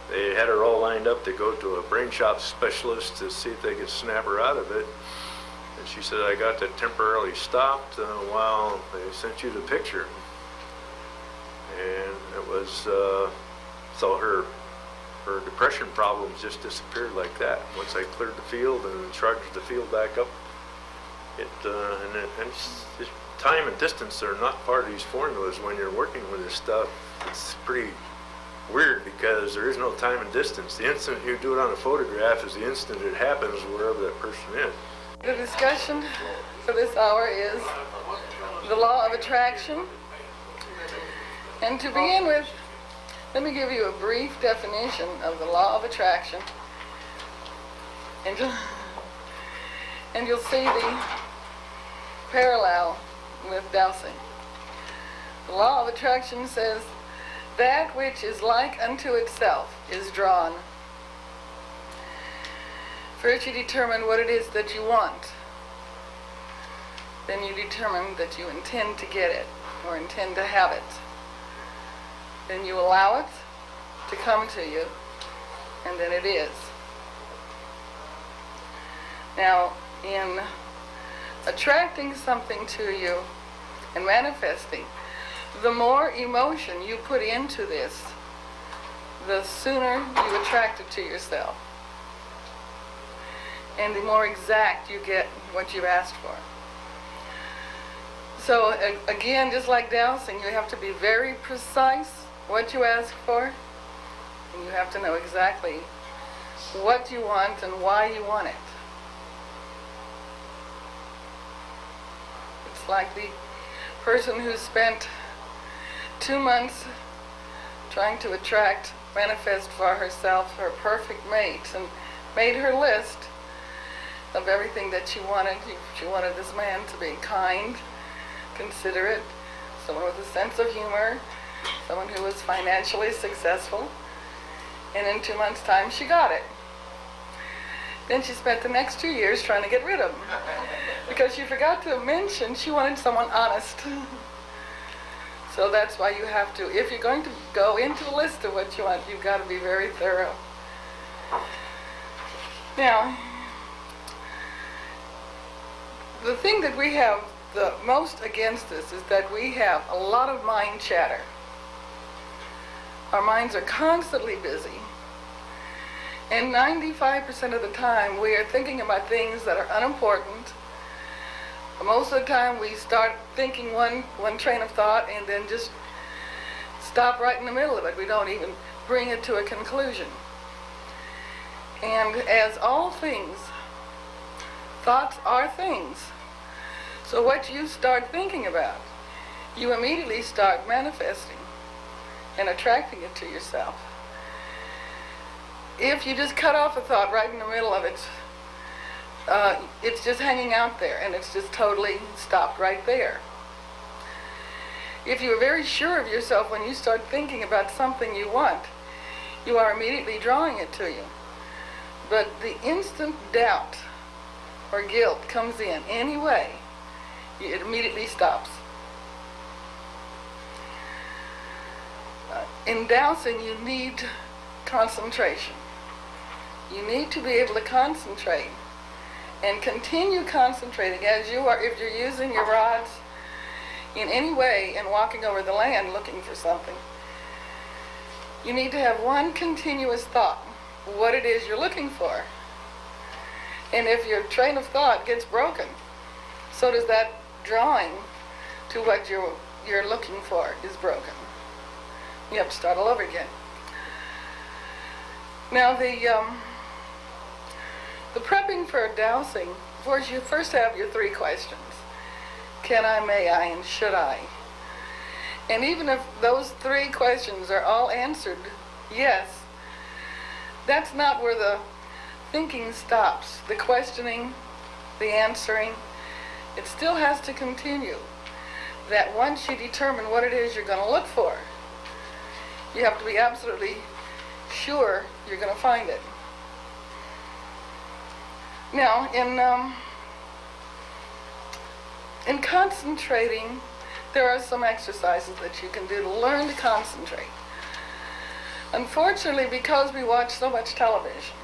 L: They had her all lined up to go to a brain shop specialist to see if they could snap her out of it. And she said, "I got that temporarily stopped while they sent you the picture." And it was, so her her depression problems just disappeared like that. Once I cleared the field and charged the field back up, it's time and distance are not part of these formulas when you're working with this stuff. It's pretty weird because there is no time and distance. The instant you do it on a photograph is the instant it happens wherever that person is.
M: The discussion for this hour is the law of attraction. And to begin with, let me give you a brief definition of the law of attraction. And you'll see the parallel with dowsing. The law of attraction says, that which is like unto itself is drawn. First you determine what it is that you want. Then you determine that you intend to get it or intend to have it. Then you allow it to come to you, and then it is. Now, in attracting something to you and manifesting, the more emotion you put into this, the sooner you attract it to yourself. And the more exact you get what you've asked for. So again, just like dowsing, you have to be very precise what you ask for. And you have to know exactly what you want and why you want it. It's like the person who spent 2 months trying to attract, manifest for herself her perfect mate, and made her list of everything that she wanted. She wanted this man to be kind, considerate, someone with a sense of humor, someone who was financially successful, and in 2 months' time she got it. Then she spent the next 2 years trying to get rid of him because she forgot to mention she wanted someone honest. So that's why you have to, if you're going to go into a list of what you want, you've got to be very thorough. Now, the thing that we have the most against us is that we have a lot of mind chatter. Our minds are constantly busy. And 95% of the time we are thinking about things that are unimportant. Most of the time we start thinking one train of thought and then just stop right in the middle of it. We don't even bring it to a conclusion. And as all things, thoughts are things. So what you start thinking about, you immediately start manifesting and attracting it to yourself. If you just cut off a thought right in the middle of it, it's just hanging out there and it's just totally stopped right there. If you are very sure of yourself when you start thinking about something you want, you are immediately drawing it to you. But the instant doubt or guilt comes in anyway, it immediately stops. In dowsing, you need concentration. You need to be able to concentrate and continue concentrating as you are. If you're using your rods in any way and walking over the land looking for something, you need to have one continuous thought, what it is you're looking for. And if your train of thought gets broken, so does that drawing to what you're looking for is broken. You have to start all over again. Now the prepping for dowsing, of course you first have your 3 questions. Can I, may I, and should I? And even if those 3 questions are all answered yes, that's not where the thinking stops. The questioning, the answering, it still has to continue. That once you determine what it is you're going to look for, you have to be absolutely sure you're going to find it. Now, in concentrating, there are some exercises that you can do to learn to concentrate. Unfortunately, because we watch so much television,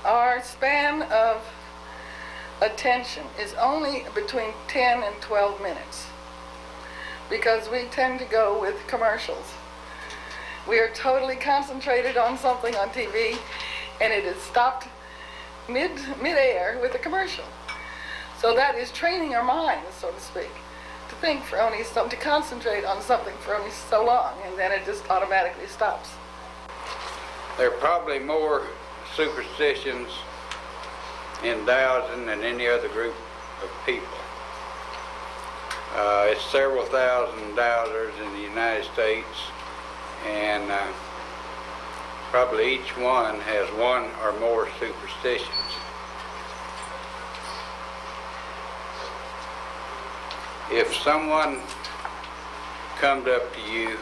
M: our span of attention is only between 10 and 12 minutes because we tend to go with commercials. We are totally concentrated on something on TV, and it is stopped mid-air with a commercial. So that is training our minds, so to speak, to think for only to concentrate on something for only so long, and then it just automatically stops.
N: There are probably more superstitions in dowsing than any other group of people. It's several thousand dowsers in the United States, and probably each one has one or more superstitions. If someone comes up to you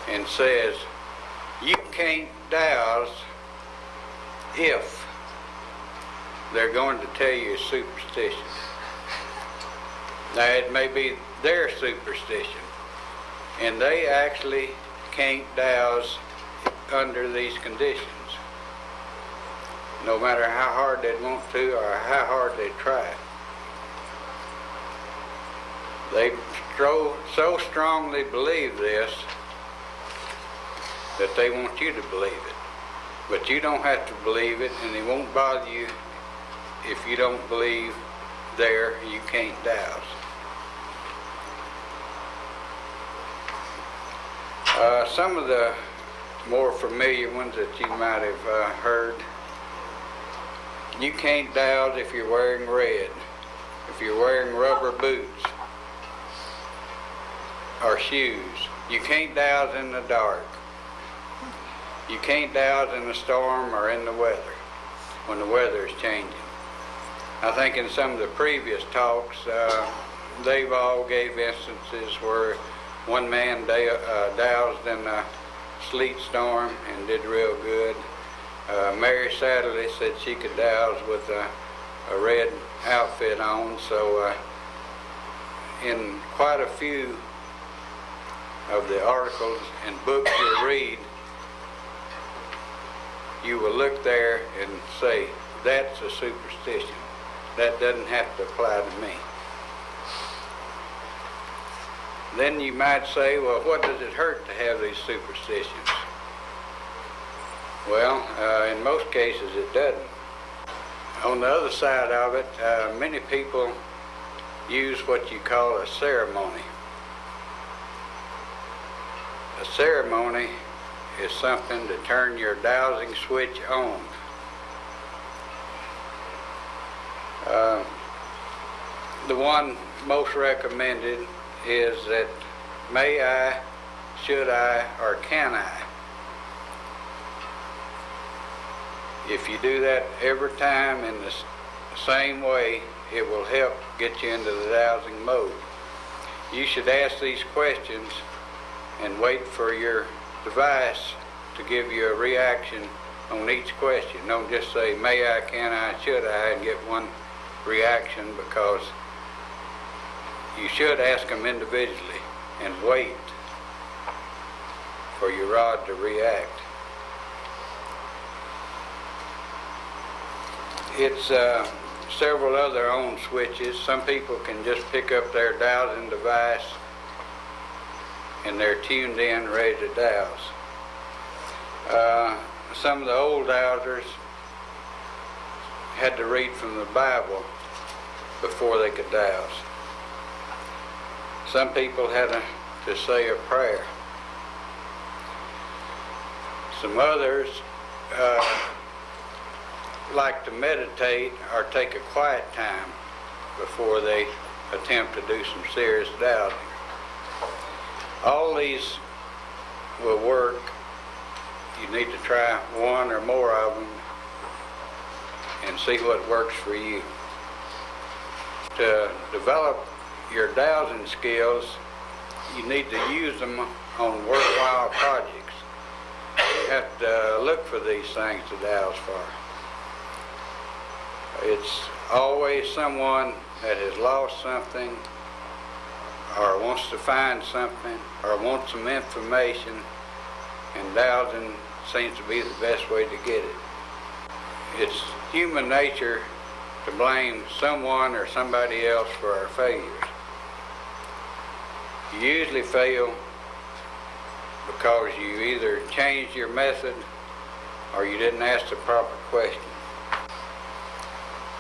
N: and says, you can't douse if, they're going to tell you a superstition. Now, it may be their superstition, and they actually can't douse under these conditions, no matter how hard they'd want to or how hard they try. They so strongly believe this that they want you to believe it. But you don't have to believe it, and it won't bother you if you don't believe there you can't douse. Some of the more familiar ones that you might have heard. You can't douse if you're wearing red, if you're wearing rubber boots or shoes. You can't douse in the dark. You can't douse in the storm or in the weather, when the weather is changing. I think in some of the previous talks, they've all gave instances where one man doused in a sleet storm and did real good. Mary Satterley said she could douse with a red outfit on, so in quite a few of the articles and books you read, you will look there and say, that's a superstition. That doesn't have to apply to me. Then you might say, well, what does it hurt to have these superstitions? Well, in most cases it doesn't. On the other side of it, many people use what you call a ceremony. A ceremony is something to turn your dowsing switch on. The one most recommended is that may I, should I, or can I. If you do that every time in the same way, it will help get you into the dowsing mode. You should ask these questions and wait for your device to give you a reaction on each question. Don't just say, may I, can I, should I, and get one reaction, because you should ask them individually and wait for your rod to react. It's several other on switches. Some people can just pick up their dowsing device and they're tuned in, ready to douse. Some of the old dowsers had to read from the Bible before they could douse. Some people had to say a prayer. Some others like to meditate or take a quiet time before they attempt to do some serious dowsing. All these will work. You need to try one or more of them and see what works for you. To develop your dowsing skills, you need to use them on worthwhile projects. You have to look for these things to douse for. It's always someone that has lost something or wants to find something or wants some information, and dowsing seems to be the best way to get it. It's human nature to blame someone or somebody else for our failures. You usually fail because you either changed your method or you didn't ask the proper question.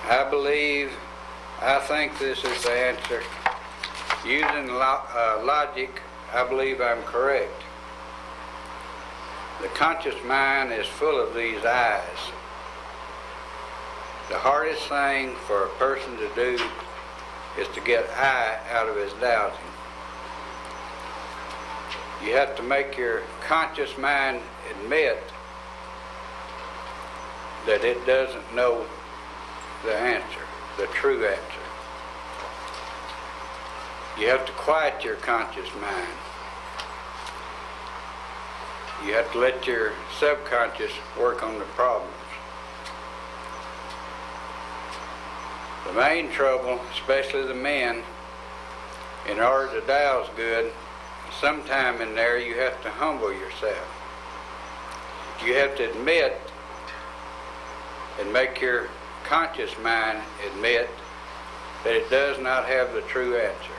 N: I think this is the answer. Using logic, I believe I'm correct. The conscious mind is full of these I's. The hardest thing for a person to do is to get I out of his dowsing. You have to make your conscious mind admit that it doesn't know the answer, the true answer. You have to quiet your conscious mind. You have to let your subconscious work on the problems. The main trouble, especially the men, in order to douse good, sometime in there you have to humble yourself. You have to admit and make your conscious mind admit that it does not have the true answer.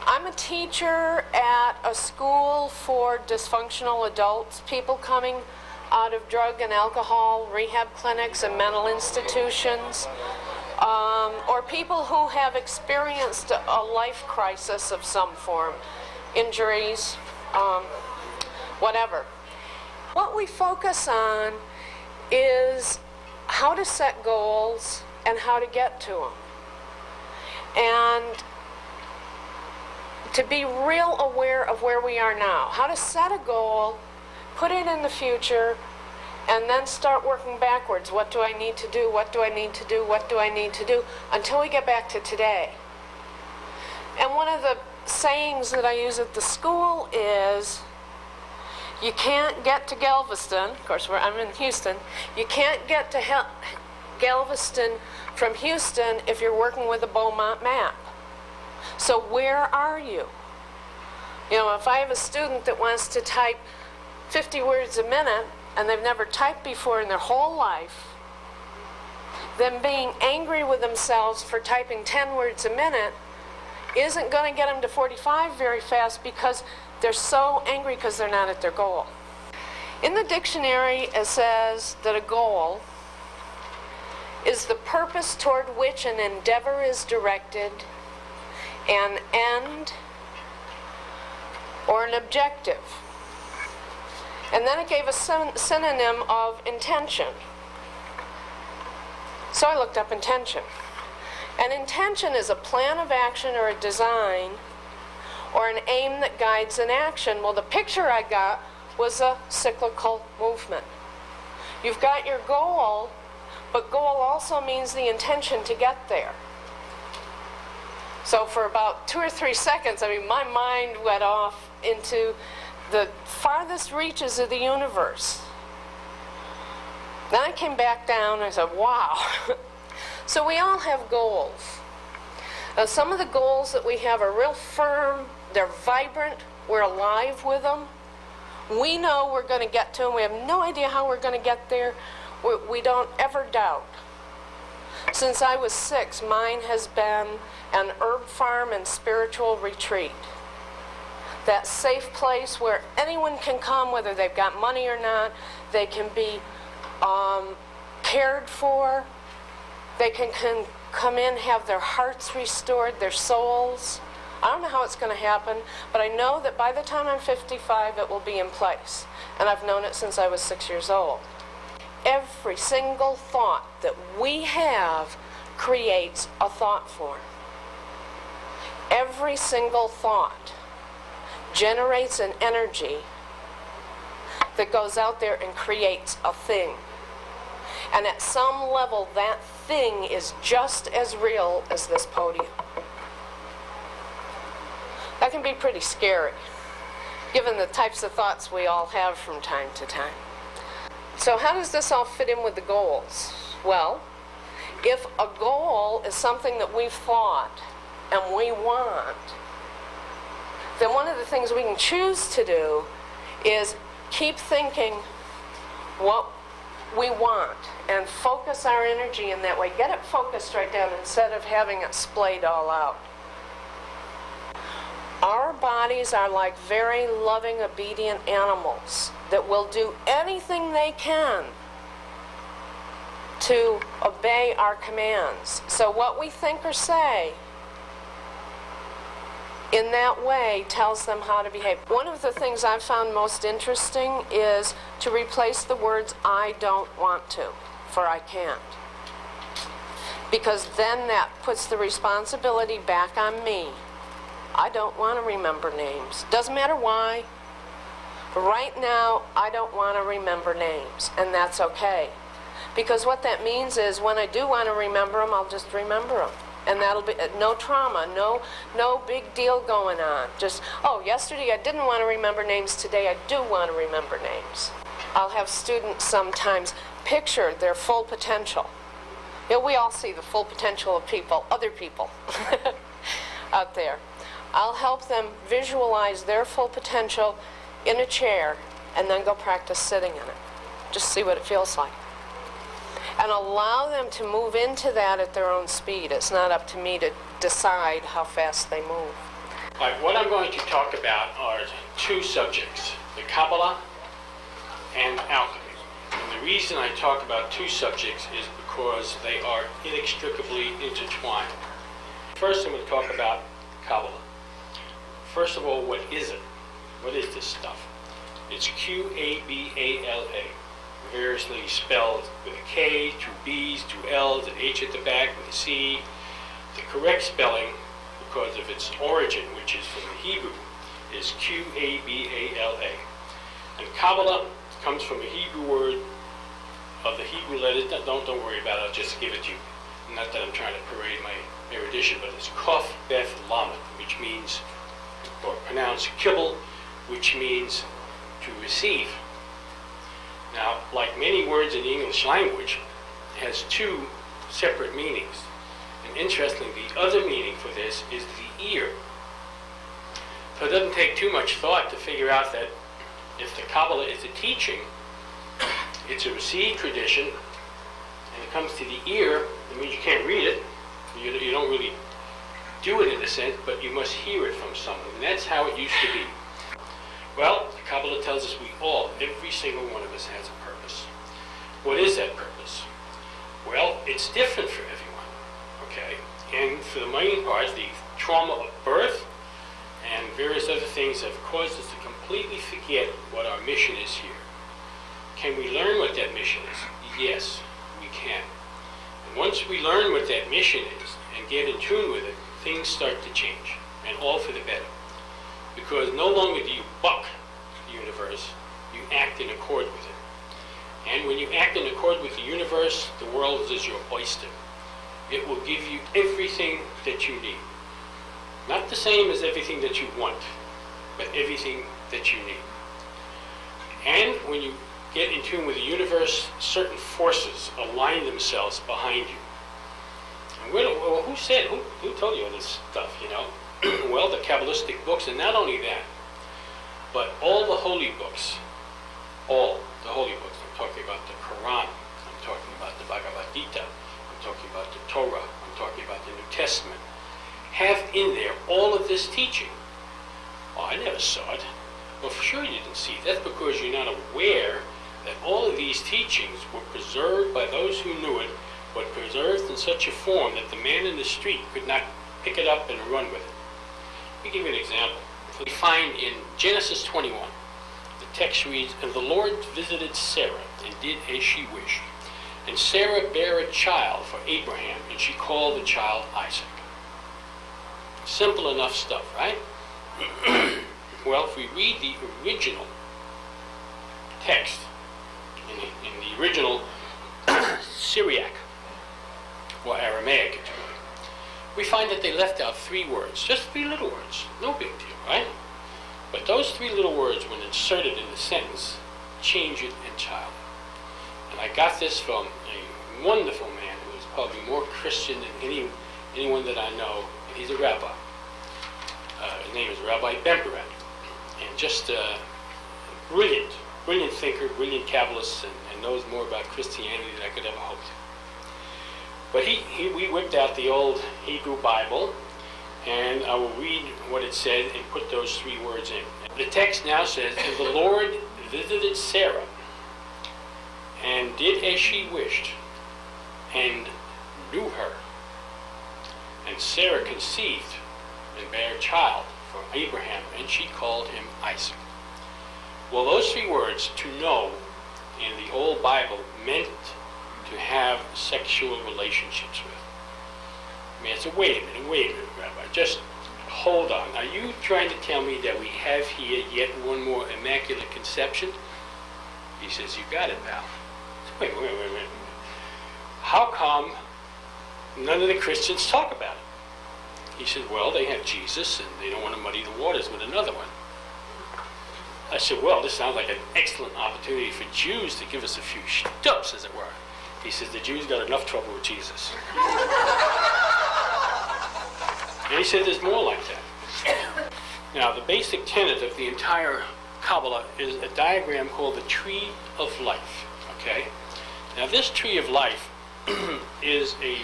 O: I'm a teacher at a school for dysfunctional adults, people coming out of drug and alcohol rehab clinics and mental institutions, or people who have experienced a life crisis of some form, injuries, whatever. What we focus on is how to set goals and how to get to them. And to be real aware of where we are now. How to set a goal, put it in the future, and then start working backwards. What do I need to do? What do I need to do? What do I need to do? Until we get back to today. And one of the sayings that I use at the school is, you can't get to Galveston, of course I'm in Houston, you can't get to Galveston from Houston if you're working with a Beaumont map. So where are you? You know, if I have a student that wants to type 50 words a minute and they've never typed before in their whole life, then being angry with themselves for typing 10 words a minute isn't going to get them to 45 very fast, because they're so angry because they're not at their goal. In the dictionary, it says that a goal is the purpose toward which an endeavor is directed, an end, or an objective. And then it gave a synonym of intention. So I looked up intention. An intention is a plan of action or a design or an aim that guides an action. Well, the picture I got was a cyclical movement. You've got your goal, but goal also means the intention to get there. So for about 2 or 3 seconds, my mind went off into the farthest reaches of the universe. Then I came back down and I said, wow. So we all have goals. Now, some of the goals that we have are real firm, they're vibrant, we're alive with them. We know we're going to get to them. We have no idea how we're going to get there. We don't ever doubt. Since I was 6, mine has been an herb farm and spiritual retreat. That safe place where anyone can come, whether they've got money or not. They can be cared for. They can come in, have their hearts restored, their souls. I don't know how it's going to happen, but I know that by the time I'm 55, it will be in place. And I've known it since I was 6 years old. Every single thought that we have creates a thought form. Every single thought generates an energy that goes out there and creates a thing. And at some level, that thing is just as real as this podium. That can be pretty scary, given the types of thoughts we all have from time to time. So how does this all fit in with the goals? Well, if a goal is something that we've thought and we want, then one of the things we can choose to do is keep thinking what we want and focus our energy in that way. Get it focused right down instead of having it splayed all out. Our bodies are like very loving, obedient animals that will do anything they can to obey our commands. So what we think or say in that way tells them how to behave. One of the things I've found most interesting is to replace the words "I don't want to" for "I can't." Because then that puts the responsibility back on me. I don't want to remember names. Doesn't matter why. Right now, I don't want to remember names, and that's okay. Because what that means is when I do want to remember them, I'll just remember them. And that'll be no trauma, no big deal going on. Just, oh, yesterday I didn't want to remember names, today I do want to remember names. I'll have students sometimes picture their full potential. You know, we all see the full potential of people, other people out there. I'll help them visualize their full potential in a chair and then go practice sitting in it. Just see what it feels like. And allow them to move into that at their own speed. It's not up to me to decide how fast they move.
P: All right, what I'm going to talk about are two subjects, the Kabbalah and alchemy. And the reason I talk about two subjects is because they are inextricably intertwined. First, I'm going to talk about Kabbalah. First of all, what is it? What is this stuff? It's Q-A-B-A-L-A. Variously spelled with a K, two B's, two L's, an H at the back with a C. The correct spelling, because of its origin, which is from the Hebrew, is Q-A-B-A-L-A. And Kabbalah comes from a Hebrew word of the Hebrew letters. Don't worry about it, I'll just give it to you. Not that I'm trying to parade my erudition, but it's Kof Beth Lamed, which means, or pronounced Kibbel, which means to receive. Now, like many words in the English language, it has two separate meanings. And interestingly, the other meaning for this is the ear. So it doesn't take too much thought to figure out that if the Kabbalah is a teaching, it's a received tradition, and it comes to the ear, it means you can't read it. You don't really do it in a sense, but you must hear it from someone. And that's how it used to be. Well, the Kabbalah tells us every single one of us has a purpose. What is that purpose? Well, it's different for everyone, okay? And for the main part, the trauma of birth and various other things have caused us to completely forget what our mission is here. Can we learn what that mission is? Yes, we can. And once we learn what that mission is and get in tune with it, things start to change, and all for the better. Because no longer do you buck the universe, you act in accord with it. And when you act in accord with the universe, the world is your oyster. It will give you everything that you need. Not the same as everything that you want, but everything that you need. And when you get in tune with the universe, certain forces align themselves behind you. And who said, who told you all this stuff, you know? Well, the Kabbalistic books, and not only that, but all the holy books, I'm talking about the Quran, I'm talking about the Bhagavad Gita, I'm talking about the Torah, I'm talking about the New Testament, have in there all of this teaching. Oh, I never saw it. Well, for sure you didn't see it. That's because you're not aware that all of these teachings were preserved by those who knew it, but preserved in such a form that the man in the street could not pick it up and run with it. Let me give you an example. We find in Genesis 21, the text reads, "And the Lord visited Sarah and did as she wished. And Sarah bare a child for Abraham, and she called the child Isaac." Simple enough stuff, right? Well, if we read the original text, in the original Syriac, or Aramaic, we find that they left out three words, just three little words, no big deal, right? But those three little words, when inserted in the sentence, change it entirely. And I got this from a wonderful man who is probably more Christian than anyone that I know, and he's a rabbi. His name is Rabbi Ben-Barat, and just a brilliant thinker, brilliant Kabbalist, and knows more about Christianity than I could ever hope to. But we whipped out the old Hebrew Bible, And I will read what it said and put those 3 words in. The text now says, "And the Lord visited Sarah, and did as she wished, and knew her. And Sarah conceived, and bare a child for Abraham, and she called him Isaac." Well, those 3 words, to know, in the old Bible, meant to have sexual relationships with. I mean, I said, wait a minute, Rabbi, just hold on. Are you trying to tell me that we have here yet one more immaculate conception? He says, you got it, pal. Wait. How come none of the Christians talk about it? He said, well, they have Jesus, and they don't want to muddy the waters with another one. I said, well, this sounds like an excellent opportunity for Jews to give us a few shtups, as it were. He says, the Jews got enough trouble with Jesus. And he said there's more like that. Now, the basic tenet of the entire Kabbalah is a diagram called the Tree of Life, okay? Now, this Tree of Life is a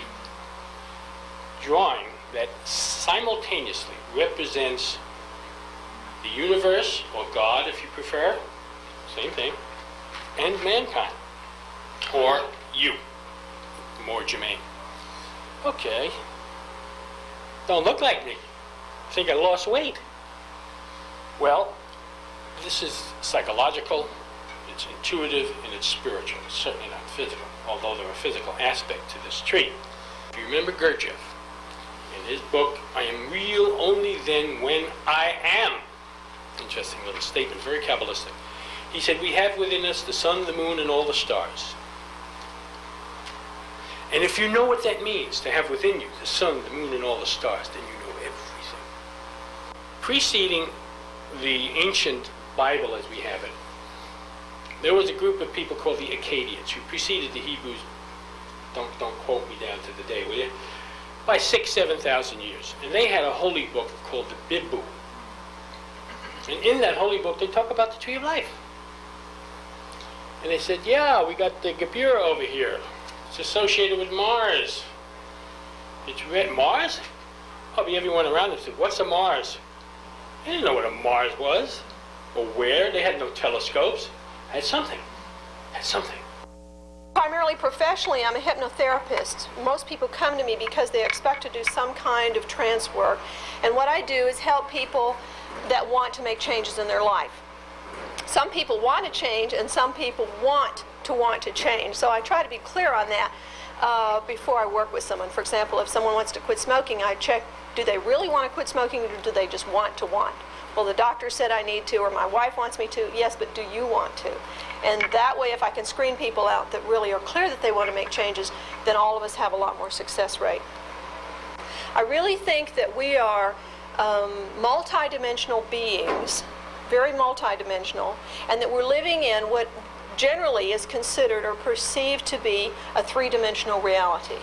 P: drawing that simultaneously represents the universe, or God if you prefer, same thing, and mankind, or you, more germane. Okay, don't look like me. Think I lost weight. Well, this is psychological, it's intuitive, and it's spiritual. It's certainly not physical, although there are physical aspects to this tree. If you remember Gurdjieff, in his book, I Am Real Only Then When I Am. Interesting little statement, very Kabbalistic. He said, we have within us the sun, the moon, and all the stars. And if you know what that means, to have within you the sun, the moon, and all the stars, then you know everything. Preceding the ancient Bible as we have it, there was a group of people called the Akkadians who preceded the Hebrews. Don't quote me down to the day, will you? By 6,000-7,000 years. And they had a holy book called the Bibu. And in that holy book, they talk about the Tree of Life. And they said, yeah, we got the Gebura over here. It's associated with Mars. It's red. Mars? Probably everyone around them said, what's a Mars? They didn't know what a Mars was, or where. They had no telescopes. Had something.
O: Primarily professionally, I'm a hypnotherapist. Most people come to me because they expect to do some kind of trance work. And what I do is help people that want to make changes in their life. Some people want to change, and some people want to change. So I try to be clear on that before I work with someone. For example, if someone wants to quit smoking, I check, do they really want to quit smoking, or do they just want to? Well, the doctor said I need to, or my wife wants me to. Yes, but do you want to? And that way, if I can screen people out that really are clear that they want to make changes, then all of us have a lot more success rate. I really think that we are multidimensional beings, very multidimensional, and that we're living in what generally is considered or perceived to be a 3-dimensional reality.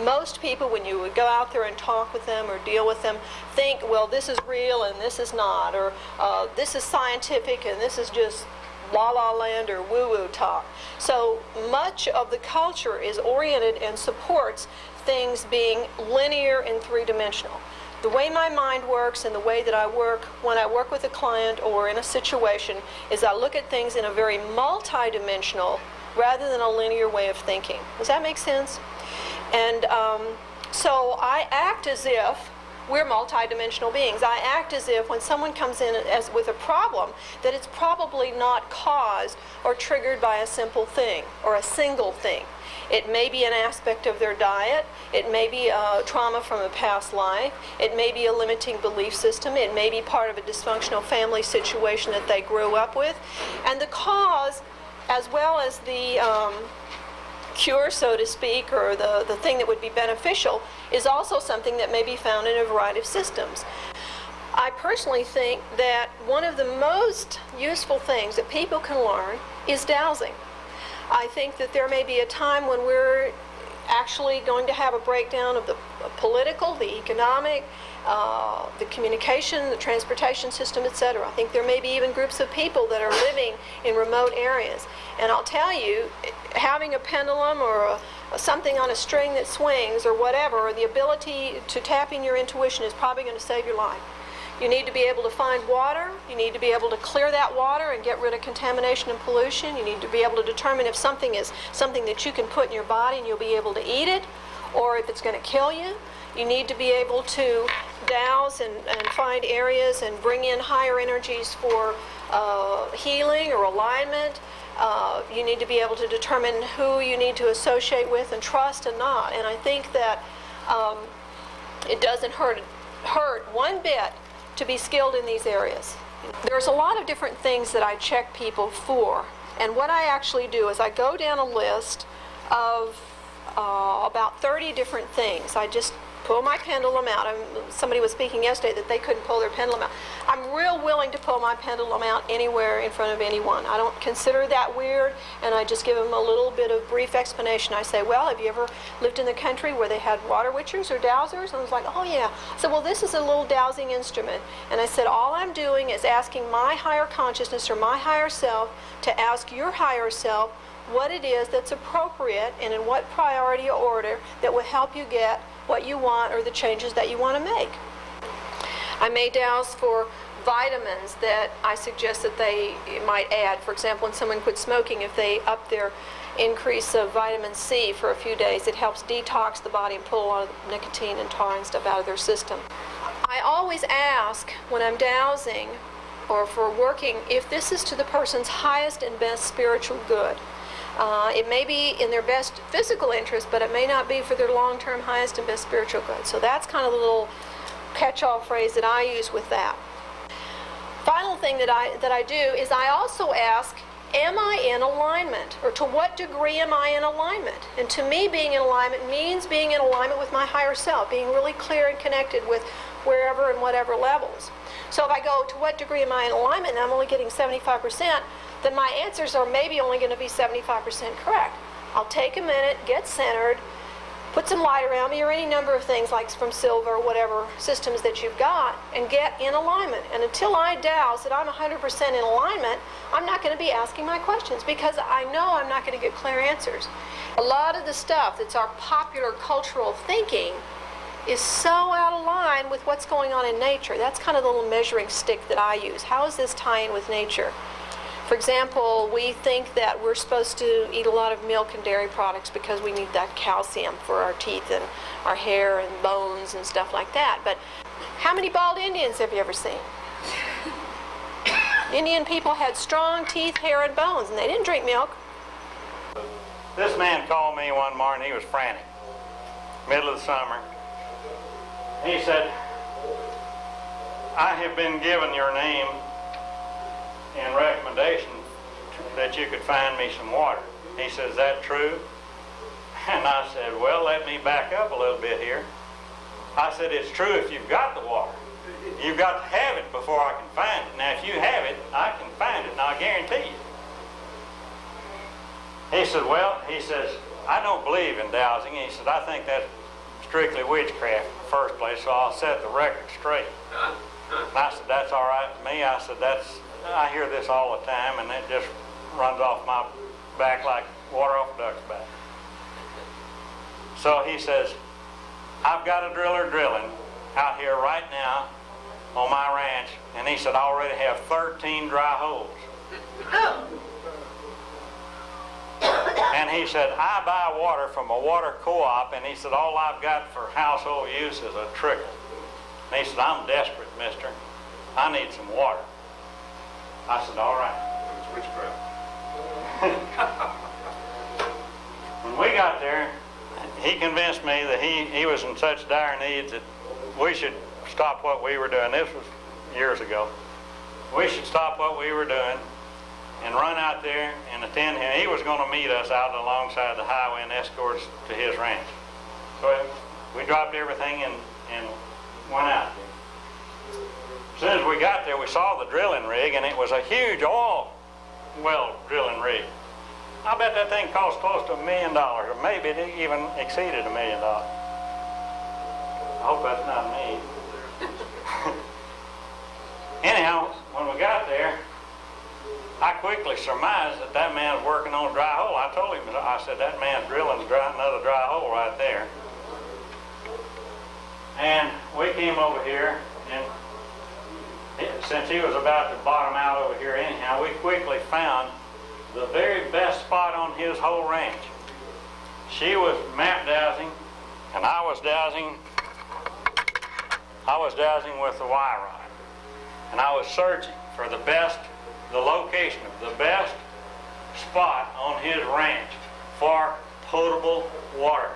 O: Most people, when you would go out there and talk with them or deal with them, think, well, this is real and this is not, or this is scientific and this is just la-la land or woo-woo talk. So much of the culture is oriented and supports things being linear and 3-dimensional. The way my mind works and the way that I work when I work with a client or in a situation is I look at things in a very multi-dimensional rather than a linear way of thinking. Does that make sense? And so I act as if we're multi-dimensional beings. I act as if when someone comes in with a problem, that it's probably not caused or triggered by a simple thing or a single thing. It may be an aspect of their diet. It may be a trauma from a past life. It may be a limiting belief system. It may be part of a dysfunctional family situation that they grew up with. And the cause, as well as the cure, so to speak, or the thing that would be beneficial, is also something that may be found in a variety of systems. I personally think that one of the most useful things that people can learn is dowsing. I think that there may be a time when we're actually going to have a breakdown of the political, the economic, the communication, the transportation system, etc. I think there may be even groups of people that are living in remote areas. And I'll tell you, having a pendulum or something on a string that swings or whatever, or the ability to tap in your intuition is probably going to save your life. You need to be able to find water. You need to be able to clear that water and get rid of contamination and pollution. You need to be able to determine if something is something that you can put in your body and you'll be able to eat it, or if it's going to kill you. You need to be able to douse and find areas and bring in higher energies for healing or alignment. You need to be able to determine who you need to associate with and trust and not. And I think that it doesn't hurt one bit to be skilled in these areas. There's a lot of different things that I check people for. And what I actually do is I go down a list of about 30 different things. I just pull my pendulum out. Somebody was speaking yesterday that they couldn't pull their pendulum out. I'm real willing to pull my pendulum out anywhere in front of anyone. I don't consider that weird, and I just give them a little bit of brief explanation. I say, well, have you ever lived in the country where they had water witchers or dowsers? And I was like, oh yeah. I said, well, this is a little dowsing instrument. And I said, all I'm doing is asking my higher consciousness or my higher self to ask your higher self what it is that's appropriate and in what priority order that will help you get what you want or the changes that you want to make. I may douse for vitamins that I suggest that they might add. For example, when someone quits smoking, if they up their increase of vitamin C for a few days, it helps detox the body and pull a lot of nicotine and tar and stuff out of their system. I always ask when I'm dowsing or for working if this is to the person's highest and best spiritual good. It may be in their best physical interest, but it may not be for their long-term highest and best spiritual good. So that's kind of the little catch-all phrase that I use with that. Final thing that I do is I also ask, am I in alignment? Or to what degree am I in alignment? And to me, being in alignment means being in alignment with my higher self, being really clear and connected with wherever and whatever levels. So if I go, to what degree am I in alignment, and I'm only getting 75%, then my answers are maybe only going to be 75% correct. I'll take a minute, get centered, put some light around me or any number of things like from silver or whatever systems that you've got and get in alignment. And until I douse that I'm 100% in alignment, I'm not going to be asking my questions because I know I'm not going to get clear answers. A lot of the stuff that's our popular cultural thinking is so out of line with what's going on in nature. That's kind of the little measuring stick that I use. How is this tying with nature? For example, we think that we're supposed to eat a lot of milk and dairy products because we need that calcium for our teeth and our hair and bones and stuff like that. But how many bald Indians have you ever seen? Indian people had strong teeth, hair, and bones, and they didn't drink milk.
Q: This man called me one morning. He was frantic. Middle of the summer. He said, I have been given your name in recommendation that you could find me some water. He said, is that true? And I said, well, let me back up a little bit here. I said, it's true if you've got the water. You've got to have it before I can find it. Now, if you have it, I can find it, and I guarantee you. He said, well, he says, I don't believe in dowsing. He said, I think that's strictly witchcraft in the first place, so I'll set the record straight. And I said, that's all right with me. I said, I hear this all the time, and it just runs off my back like water off a duck's back. So he says, I've got a driller drilling out here right now on my ranch, and he said, I already have 13 dry holes. And he said, I buy water from a water co-op, and he said, all I've got for household use is a trickle. And he said, I'm desperate, mister. I need some water. I said, all right. It's witchcraft. When we got there, he convinced me that he was in such dire need that we should stop what we were doing. This was years ago. We should stop what we were doing and run out there and attend him. He was going to meet us out alongside the highway and escort us to his ranch. So we dropped everything and went out there. As soon as we got there, we saw the drilling rig, and it was a huge oil well drilling rig. I bet that thing cost close to $1 million, or maybe it even exceeded $1 million. I hope that's not me. Anyhow, when we got there, I quickly surmised that that man was working on a dry hole. I told him, I said, that man's drilling another dry hole right there. And we came over here, and since he was about to bottom out over here anyhow, we quickly found the very best spot on his whole ranch. She was map dowsing, and I was dowsing with the wire rod. And I was searching for the location of the best spot on his ranch for potable water.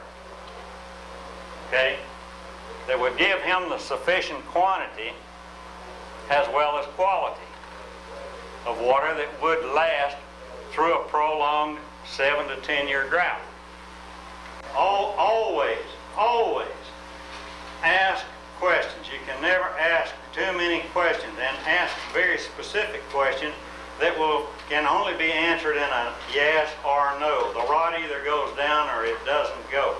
Q: Okay? That would give him the sufficient quantity as well as quality of water that would last through a prolonged 7 to 10 year drought. Always ask questions. You can never ask too many questions, and ask very specific questions that can only be answered in a yes or no. The rod either goes down or it doesn't go.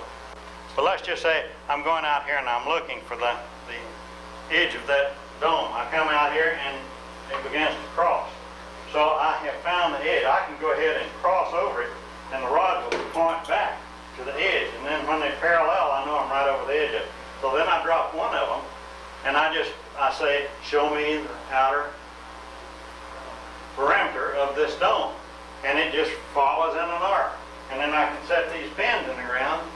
Q: But let's just say I'm going out here and I'm looking for the edge of that dome. I come out here and it begins to cross. So I have found the edge. I can go ahead and cross over it, and the rod will point back to the edge. And then when they parallel, I know I'm right over the edge of it. So then I drop one of them, and I say, show me the outer perimeter of this dome. And it just follows in an arc. And then I can set these pins in the ground,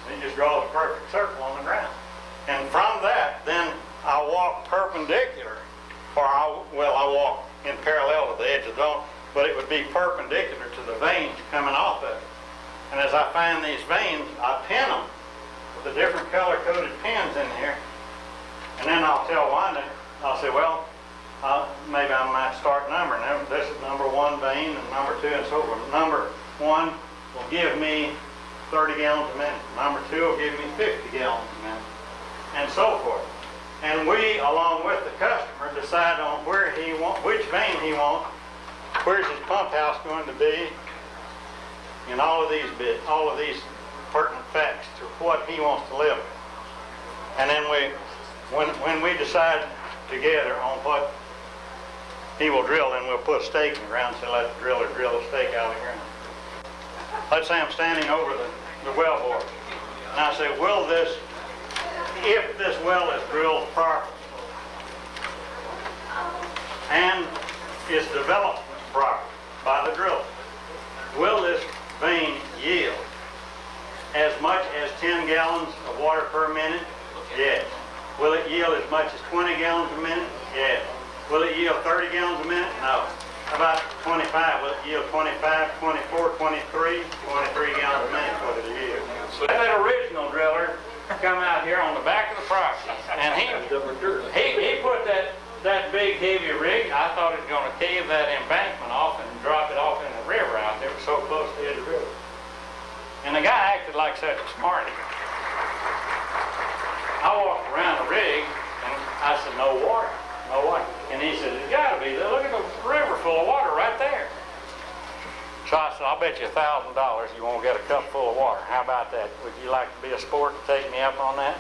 Q: and it just draws a perfect circle on the ground. And from that, then I walk perpendicular, or I walk in parallel to the edge of the dome, but it would be perpendicular to the veins coming off of it. And as I find these veins, I pin them with the different color-coded pins in here. And then I'll tell Wanda, I'll say, well, maybe I might start numbering them. This is number 1 vein, and number 2, and so forth. Number 1 will give me 30 gallons a minute. Number 2 will give me 50 gallons a minute, and so forth. And we, along with the customer, decide on which vein he wants, where's his pump house going to be, and all of these pertinent facts to what he wants to live with. And then when we decide together on what he will drill, then we'll put a stake in the ground and let the driller drill a stake out of here. Let's say I'm standing over the well bore, and I say, if this well is drilled properly and is developed properly by the driller, will this vein yield as much as 10 gallons of water per minute? Yes. Will it yield as much as 20 gallons a minute? Yes. Will it yield 30 gallons a minute? No. How about 25? Will it yield 25, 24, 23? 23 gallons a minute will it yield. So that original driller come out here on the back of the property, and he put that big heavy rig. I thought it was going to cave that embankment off and drop it off in the river out there. It was so close to the edge of the river. And the guy acted like such a smarty. I walked around the rig, and I said, no water. And he said, it's got to be there. Look at the river full of water right there. So I said, I'll bet you $1,000 you won't get a cup full of water. How about that? Would you like to be a sport to take me up on that?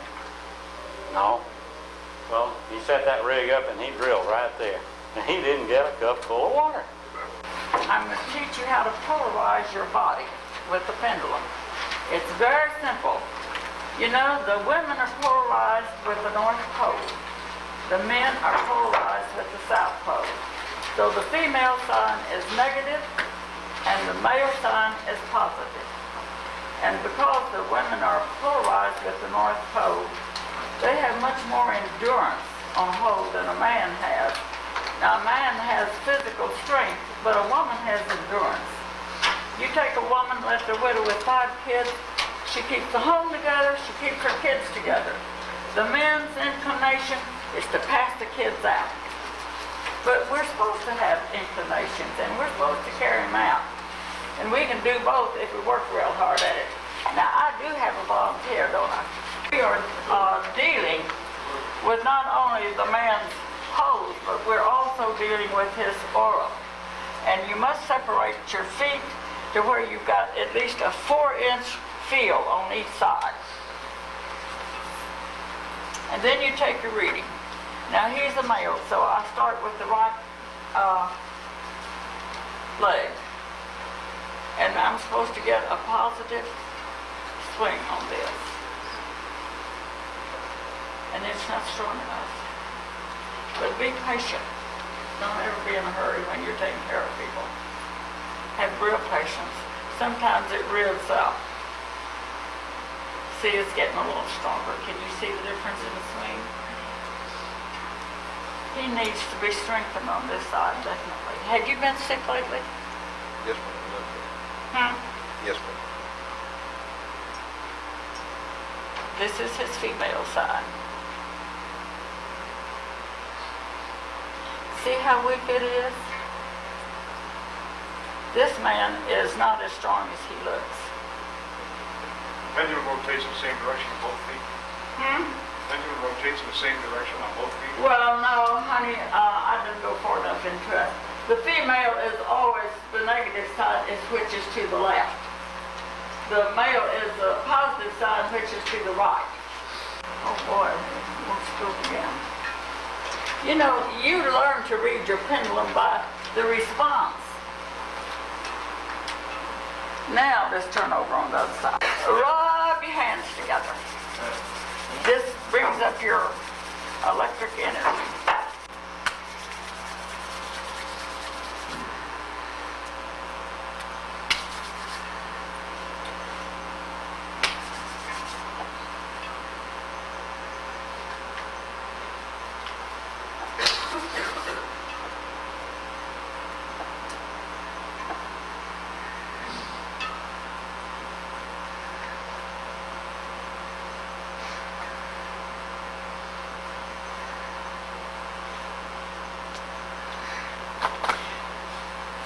Q: No. Well, he set that rig up and he drilled right there. And he didn't get a cup full of water.
R: I'm going to teach you how to polarize your body with the pendulum. It's very simple. You know, the women are polarized with the North Pole. The men are polarized with the South Pole. So the female sign is negative and the male sign is positive. And because the women are polarized with the North Pole, they have much more endurance on hold than a man has. Now, a man has physical strength, but a woman has endurance. You take a woman, left a widow with 5 kids, she keeps the home together, she keeps her kids together. The man's inclination is to pass the kids out. But we're supposed to have inclinations, and we're supposed to carry them out. And we can do both if we work real hard at it. Now, I do have a volunteer, don't I? We are dealing with not only the man's hose, but we're also dealing with his aura. And you must separate your feet to where you've got at least a 4-inch feel on each side. And then you take your reading. Now he's a male, so I start with the right leg. And I'm supposed to get a positive swing on this. And it's not strong enough. But be patient. Don't ever be in a hurry when you're taking care of people. Have real patience. Sometimes it ribs out. See, it's getting a little stronger. Can you see the difference in the swing? He needs to be strengthened on this side, definitely. Have you been sick lately?
S: Yes, ma'am. Yes, ma'am.
R: This is his female side. See how weak it is? This man is not as strong as he looks.
S: Pendulum rotates in the same direction on both feet. Pendulum rotates in the same direction on both feet.
R: Well, no, honey, I didn't go far enough into it. The female is always, the negative side is switches to the left. The male is the positive side, which is to the right. Oh boy, let's go again. You know, you learn to read your pendulum by the response. Now let's turn over on the other side. Rub your hands together. This brings up your electric energy.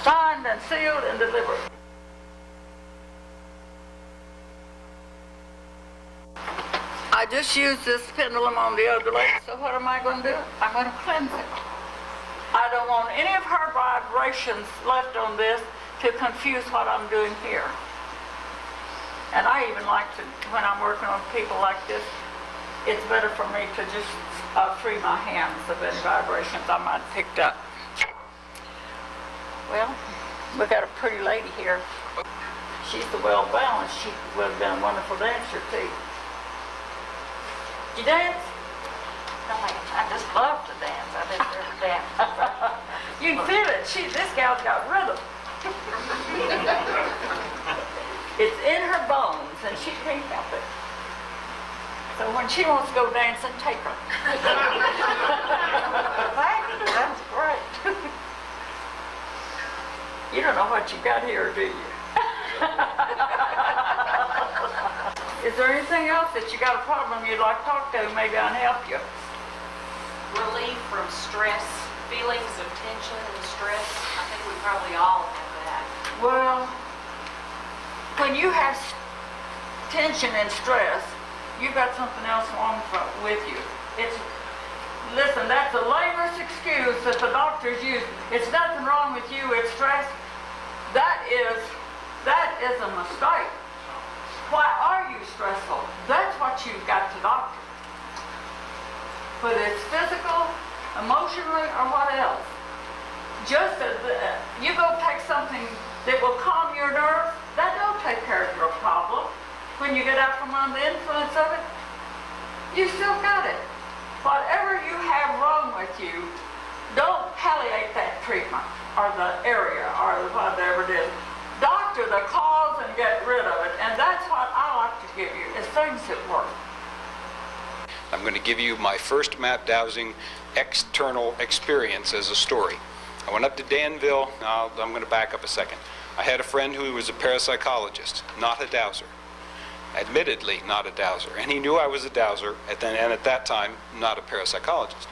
R: Signed and sealed and delivered. I just used this pendulum on the other leg, so what am I going to do? I'm going to cleanse it. I don't want any of her vibrations left on this to confuse what I'm doing here. And I even like to, when I'm working on people like this, it's better for me to just free my hands of any vibrations I might have picked up. Well, we got a pretty lady here. She's the well-balanced. She would have been a wonderful dancer, too. You dance? No, I just love to dance. I didn't really dance. You can feel it. This gal's got rhythm. It's in her bones, and she can't help it. So when she wants to go dancing, take her. That's great. You don't know what you got here, do you? Is there anything else that you got a problem you'd like to talk to? Maybe I can help you.
T: Relief from stress, feelings of tension and stress. I think we probably all have that.
R: Well, when you have tension and stress, you've got something else wrong with you. Listen, that's a layman's excuse that the doctors use. It's nothing wrong with you, it's stress. That is a mistake. Why are you stressful? That's what you've got to doctor. Whether it's physical, emotionally, or what else. Just as you go take something that will calm your nerves, that don't take care of your problem. When you get out from under the influence of it, you still got it. Whatever you have wrong with you, don't palliate that treatment or the area or whatever it is. Doctor the cause and get rid of it. And that's what I like to give you, is things that work.
U: I'm going to give you my first map dowsing external experience as a story. I went up to Danville. Now I'm going to back up a second. I had a friend who was a parapsychologist, not a dowser. Admittedly not a dowser, and he knew I was a dowser, and at that time not a parapsychologist.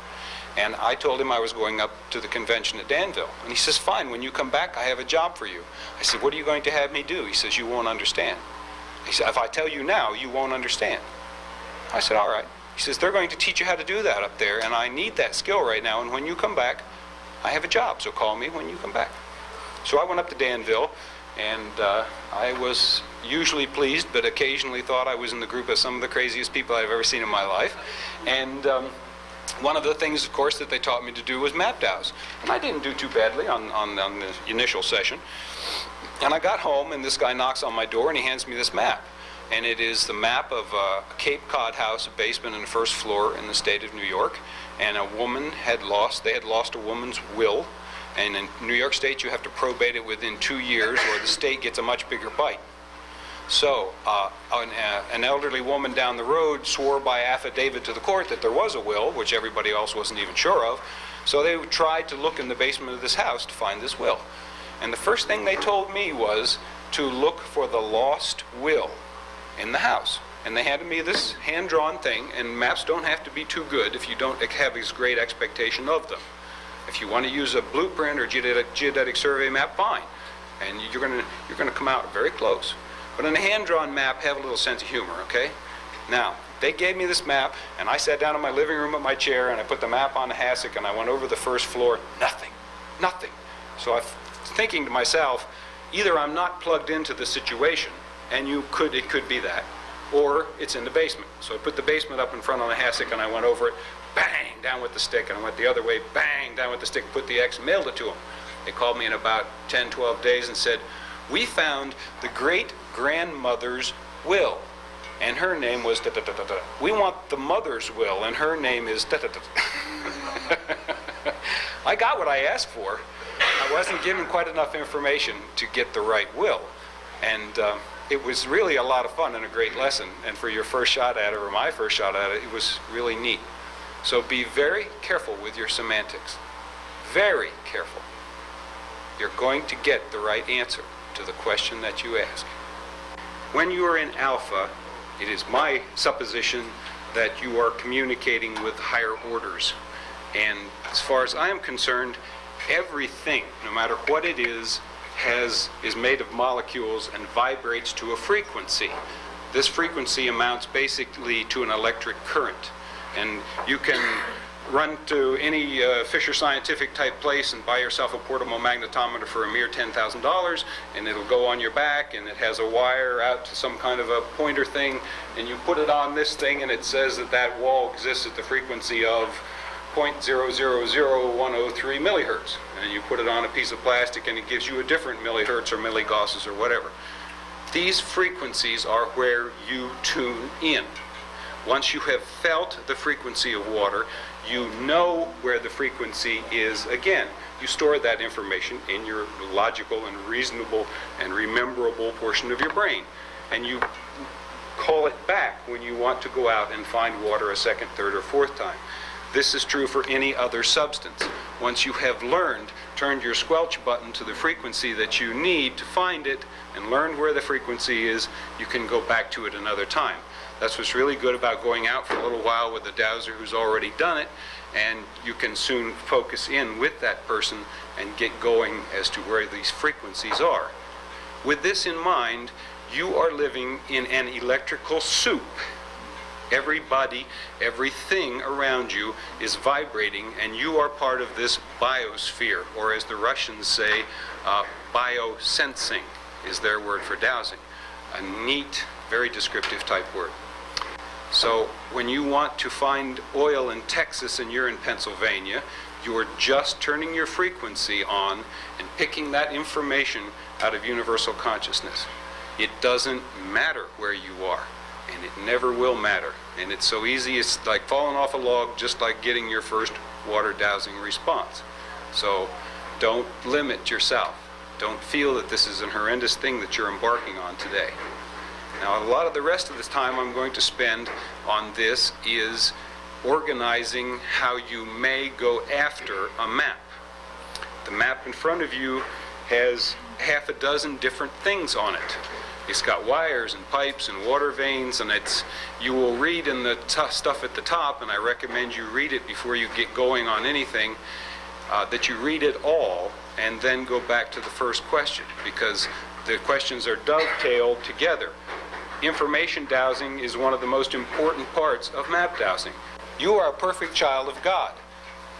U: And I told him I was going up to the convention at Danville, and he says, fine, when you come back I have a job for you. I said, what are you going to have me do? He says, you won't understand. He said, if I tell you now, you won't understand. I said, all right. He says, they're going to teach you how to do that up there, and I need that skill right now, and when you come back I have a job, so call me when you come back. So I went up to Danville, And I was usually pleased, but occasionally thought I was in the group of some of the craziest people I've ever seen in my life. And one of the things, of course, that they taught me to do was map dowse. And I didn't do too badly on the initial session. And I got home, and this guy knocks on my door, and he hands me this map. And it is the map of a Cape Cod house, a basement and a first floor in the state of New York. And a woman they had lost a woman's will. And in New York State, you have to probate it within 2 years, or the state gets a much bigger bite. So an elderly woman down the road swore by affidavit to the court that there was a will, which everybody else wasn't even sure of. So they tried to look in the basement of this house to find this will. And the first thing they told me was to look for the lost will in the house. And they handed me this hand-drawn thing, and maps don't have to be too good if you don't have this great expectation of them. If you want to use a blueprint or geodetic survey map, fine. And you're going to come out very close. But in a hand-drawn map, have a little sense of humor, okay? Now, they gave me this map, and I sat down in my living room at my chair, and I put the map on the hassock, and I went over the first floor. Nothing. So I was thinking to myself, either I'm not plugged into the situation, and it could be that, or it's in the basement. So I put the basement up in front on the hassock, and I went over it, bang, down with the stick, and I went the other way, bang, down with the stick, put the X, mailed it to them. They called me in about 10, 12 days and said, we found the great-grandmother's will, and her name was da-da-da-da-da. We want the mother's will, and her name is da-da-da-da. I got what I asked for. I wasn't given quite enough information to get the right will, and it was really a lot of fun and a great lesson, and for your first shot at it, or my first shot at it, it was really neat. So be very careful with your semantics. Very careful. You're going to get the right answer to the question that you ask. When you are in alpha, it is my supposition that you are communicating with higher orders. And as far as I am concerned, everything, no matter what it is made of molecules and vibrates to a frequency. This frequency amounts basically to an electric current. And you can run to any Fisher Scientific type place and buy yourself a portable magnetometer for a mere $10,000, and it'll go on your back, and it has a wire out to some kind of a pointer thing, and you put it on this thing, and it says that that wall exists at the frequency of 0.000103 millihertz. And you put it on a piece of plastic, and it gives you a different millihertz or milligauss or whatever. These frequencies are where you tune in. Once you have felt the frequency of water, you know where the frequency is again. You store that information in your logical and reasonable and rememberable portion of your brain. And you call it back when you want to go out and find water a second, third, or fourth time. This is true for any other substance. Once you have turned your squelch button to the frequency that you need to find it and learned where the frequency is, you can go back to it another time. That's what's really good about going out for a little while with a dowser who's already done it, and you can soon focus in with that person and get going as to where these frequencies are. With this in mind, you are living in an electrical soup. Everybody, everything around you is vibrating, and you are part of this biosphere, or as the Russians say, biosensing is their word for dowsing. A neat, very descriptive type word. So when you want to find oil in Texas and you're in Pennsylvania, you're just turning your frequency on and picking that information out of universal consciousness. It doesn't matter where you are, and it never will matter. And it's so easy, it's like falling off a log, just like getting your first water dowsing response. So don't limit yourself. Don't feel that this is a horrendous thing that you're embarking on today. Now, a lot of the rest of the time I'm going to spend on this is organizing how you may go after a map. The map in front of you has half a dozen different things on it. It's got wires and pipes and water veins, and you will read in the stuff at the top, and I recommend you read it before you get going on anything, that you read it all and then go back to the first question, because the questions are dovetailed together. Information dowsing is one of the most important parts of map dowsing. You are a perfect child of God.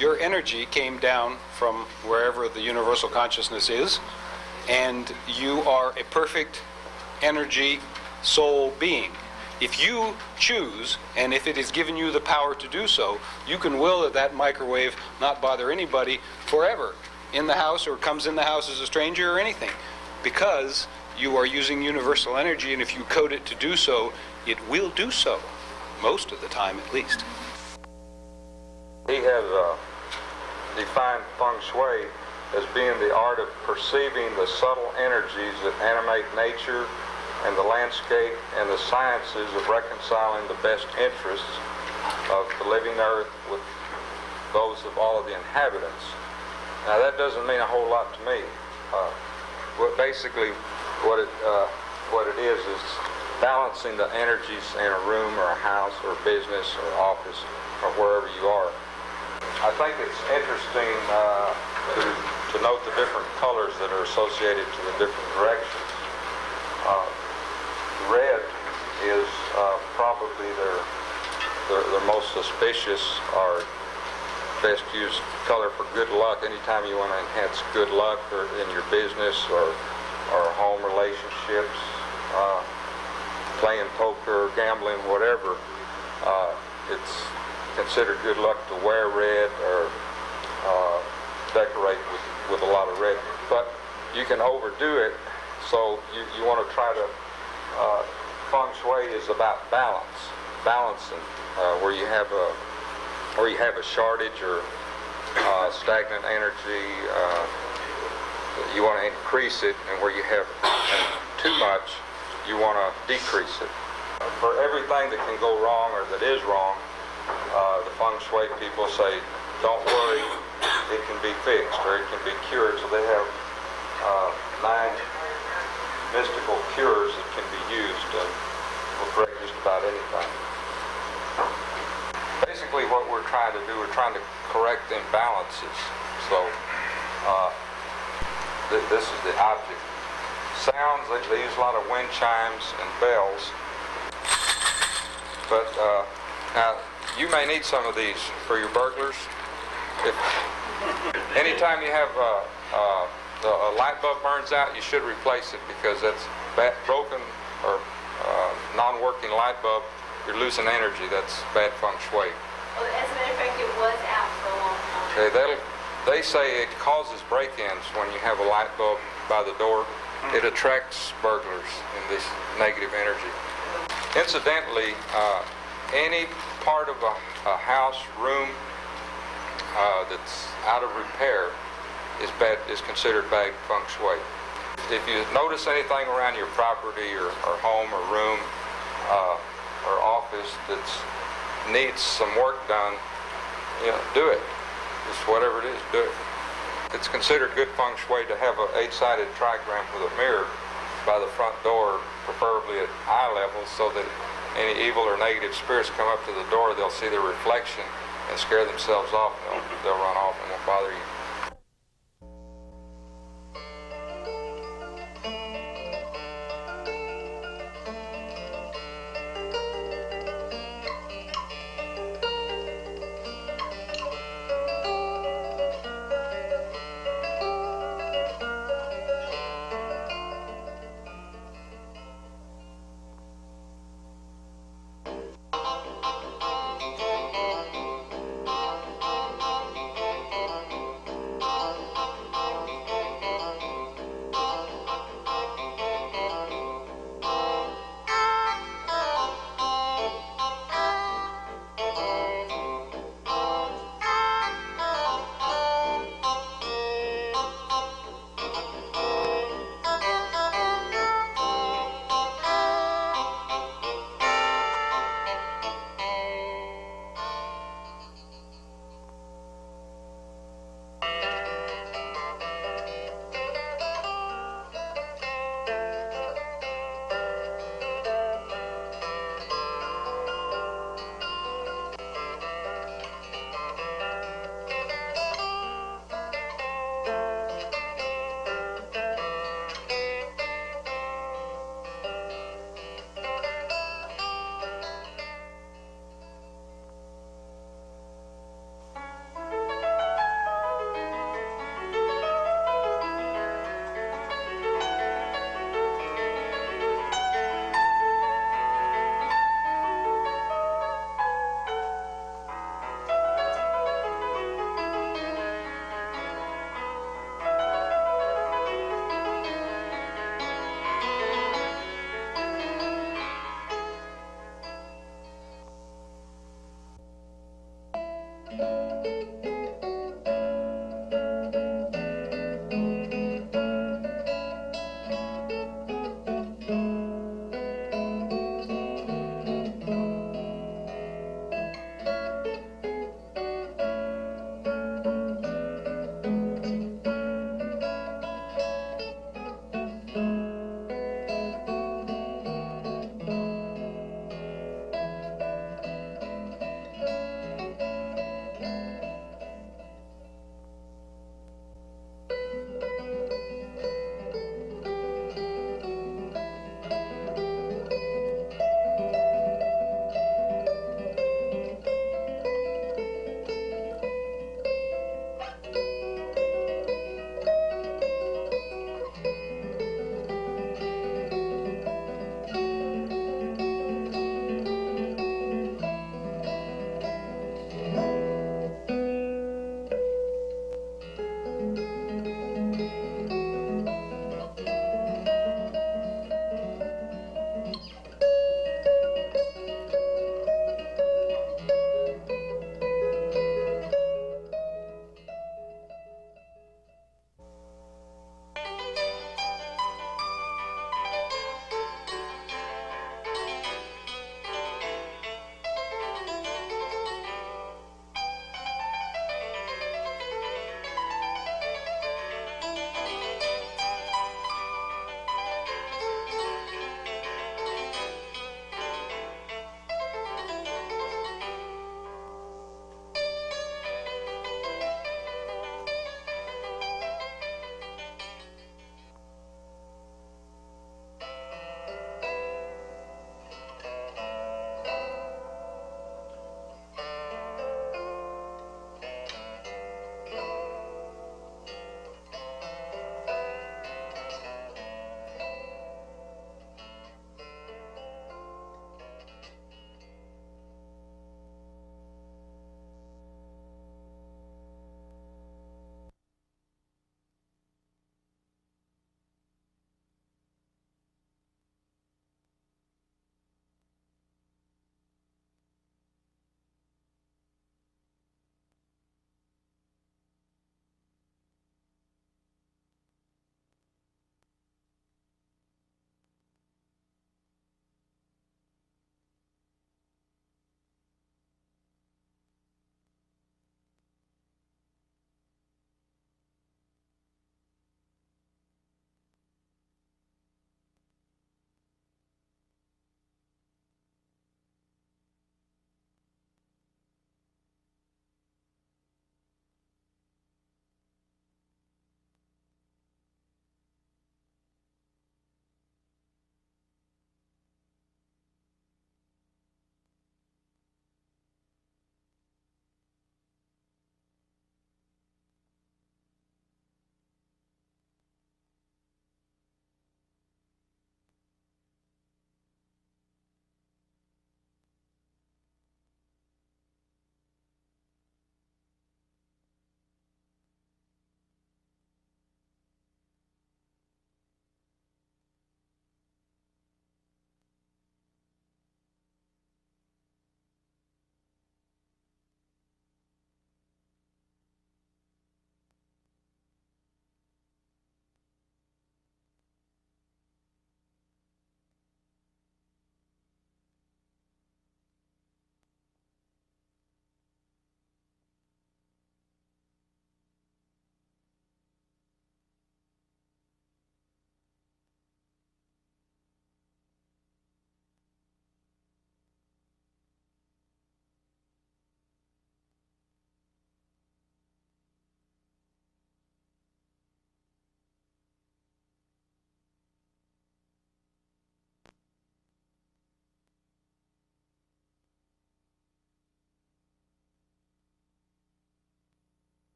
U: Your energy came down from wherever the universal consciousness is, and you are a perfect energy soul being. If you choose, and if it is given you the power to do so, you can will that that microwave not bother anybody forever in the house, or comes in the house as a stranger or anything, because you are using universal energy, and if you code it to do so, it will do so, most of the time at least.
A: He has defined feng shui as being the art of perceiving the subtle energies that animate nature and the landscape, and the sciences of reconciling the best interests of the living earth with those of all of the inhabitants. Now that doesn't mean a whole lot to me. Basically what it is balancing the energies in a room or a house or a business or office or wherever you are. I think it's interesting to note the different colors that are associated to the different directions. Red is probably their most suspicious or best used color for good luck. Anytime you want to enhance good luck or in your business or home relationships, playing poker, gambling, whatever, it's considered good luck to wear red or decorate with a lot of red. But you can overdo it, so you want to try to feng shui is about balancing where you have a shortage or stagnant energy. You want to increase it, and where you have too much, you want to decrease it. For everything that can go wrong or that is wrong, the feng shui people say, don't worry, it can be fixed or it can be cured. So they have 9 mystical cures that can be used and will correct just about anything. Basically what we're trying to do, we're trying to correct imbalances. So this is the object. Sounds, they use a lot of wind chimes and bells. But now you may need some of these for your burglars. Anytime you have a light bulb burns out, you should replace it, because that's broken or non-working light bulb. You're losing energy. That's bad feng shui.
E: Well, as a matter of fact, it was out for a long time.
A: Okay, they say it causes break-ins when you have a light bulb by the door. It attracts burglars in this negative energy. Incidentally, any part of a house, room that's out of repair is considered bad feng shui. If you notice anything around your property or home or room or office that needs some work done, do it. Just whatever it is, do it. It's considered good feng shui to have an 8-sided trigram with a mirror by the front door, preferably at eye level, so that any evil or negative spirits come up to the door, they'll see the reflection and scare themselves off, and they'll run off and won't bother you.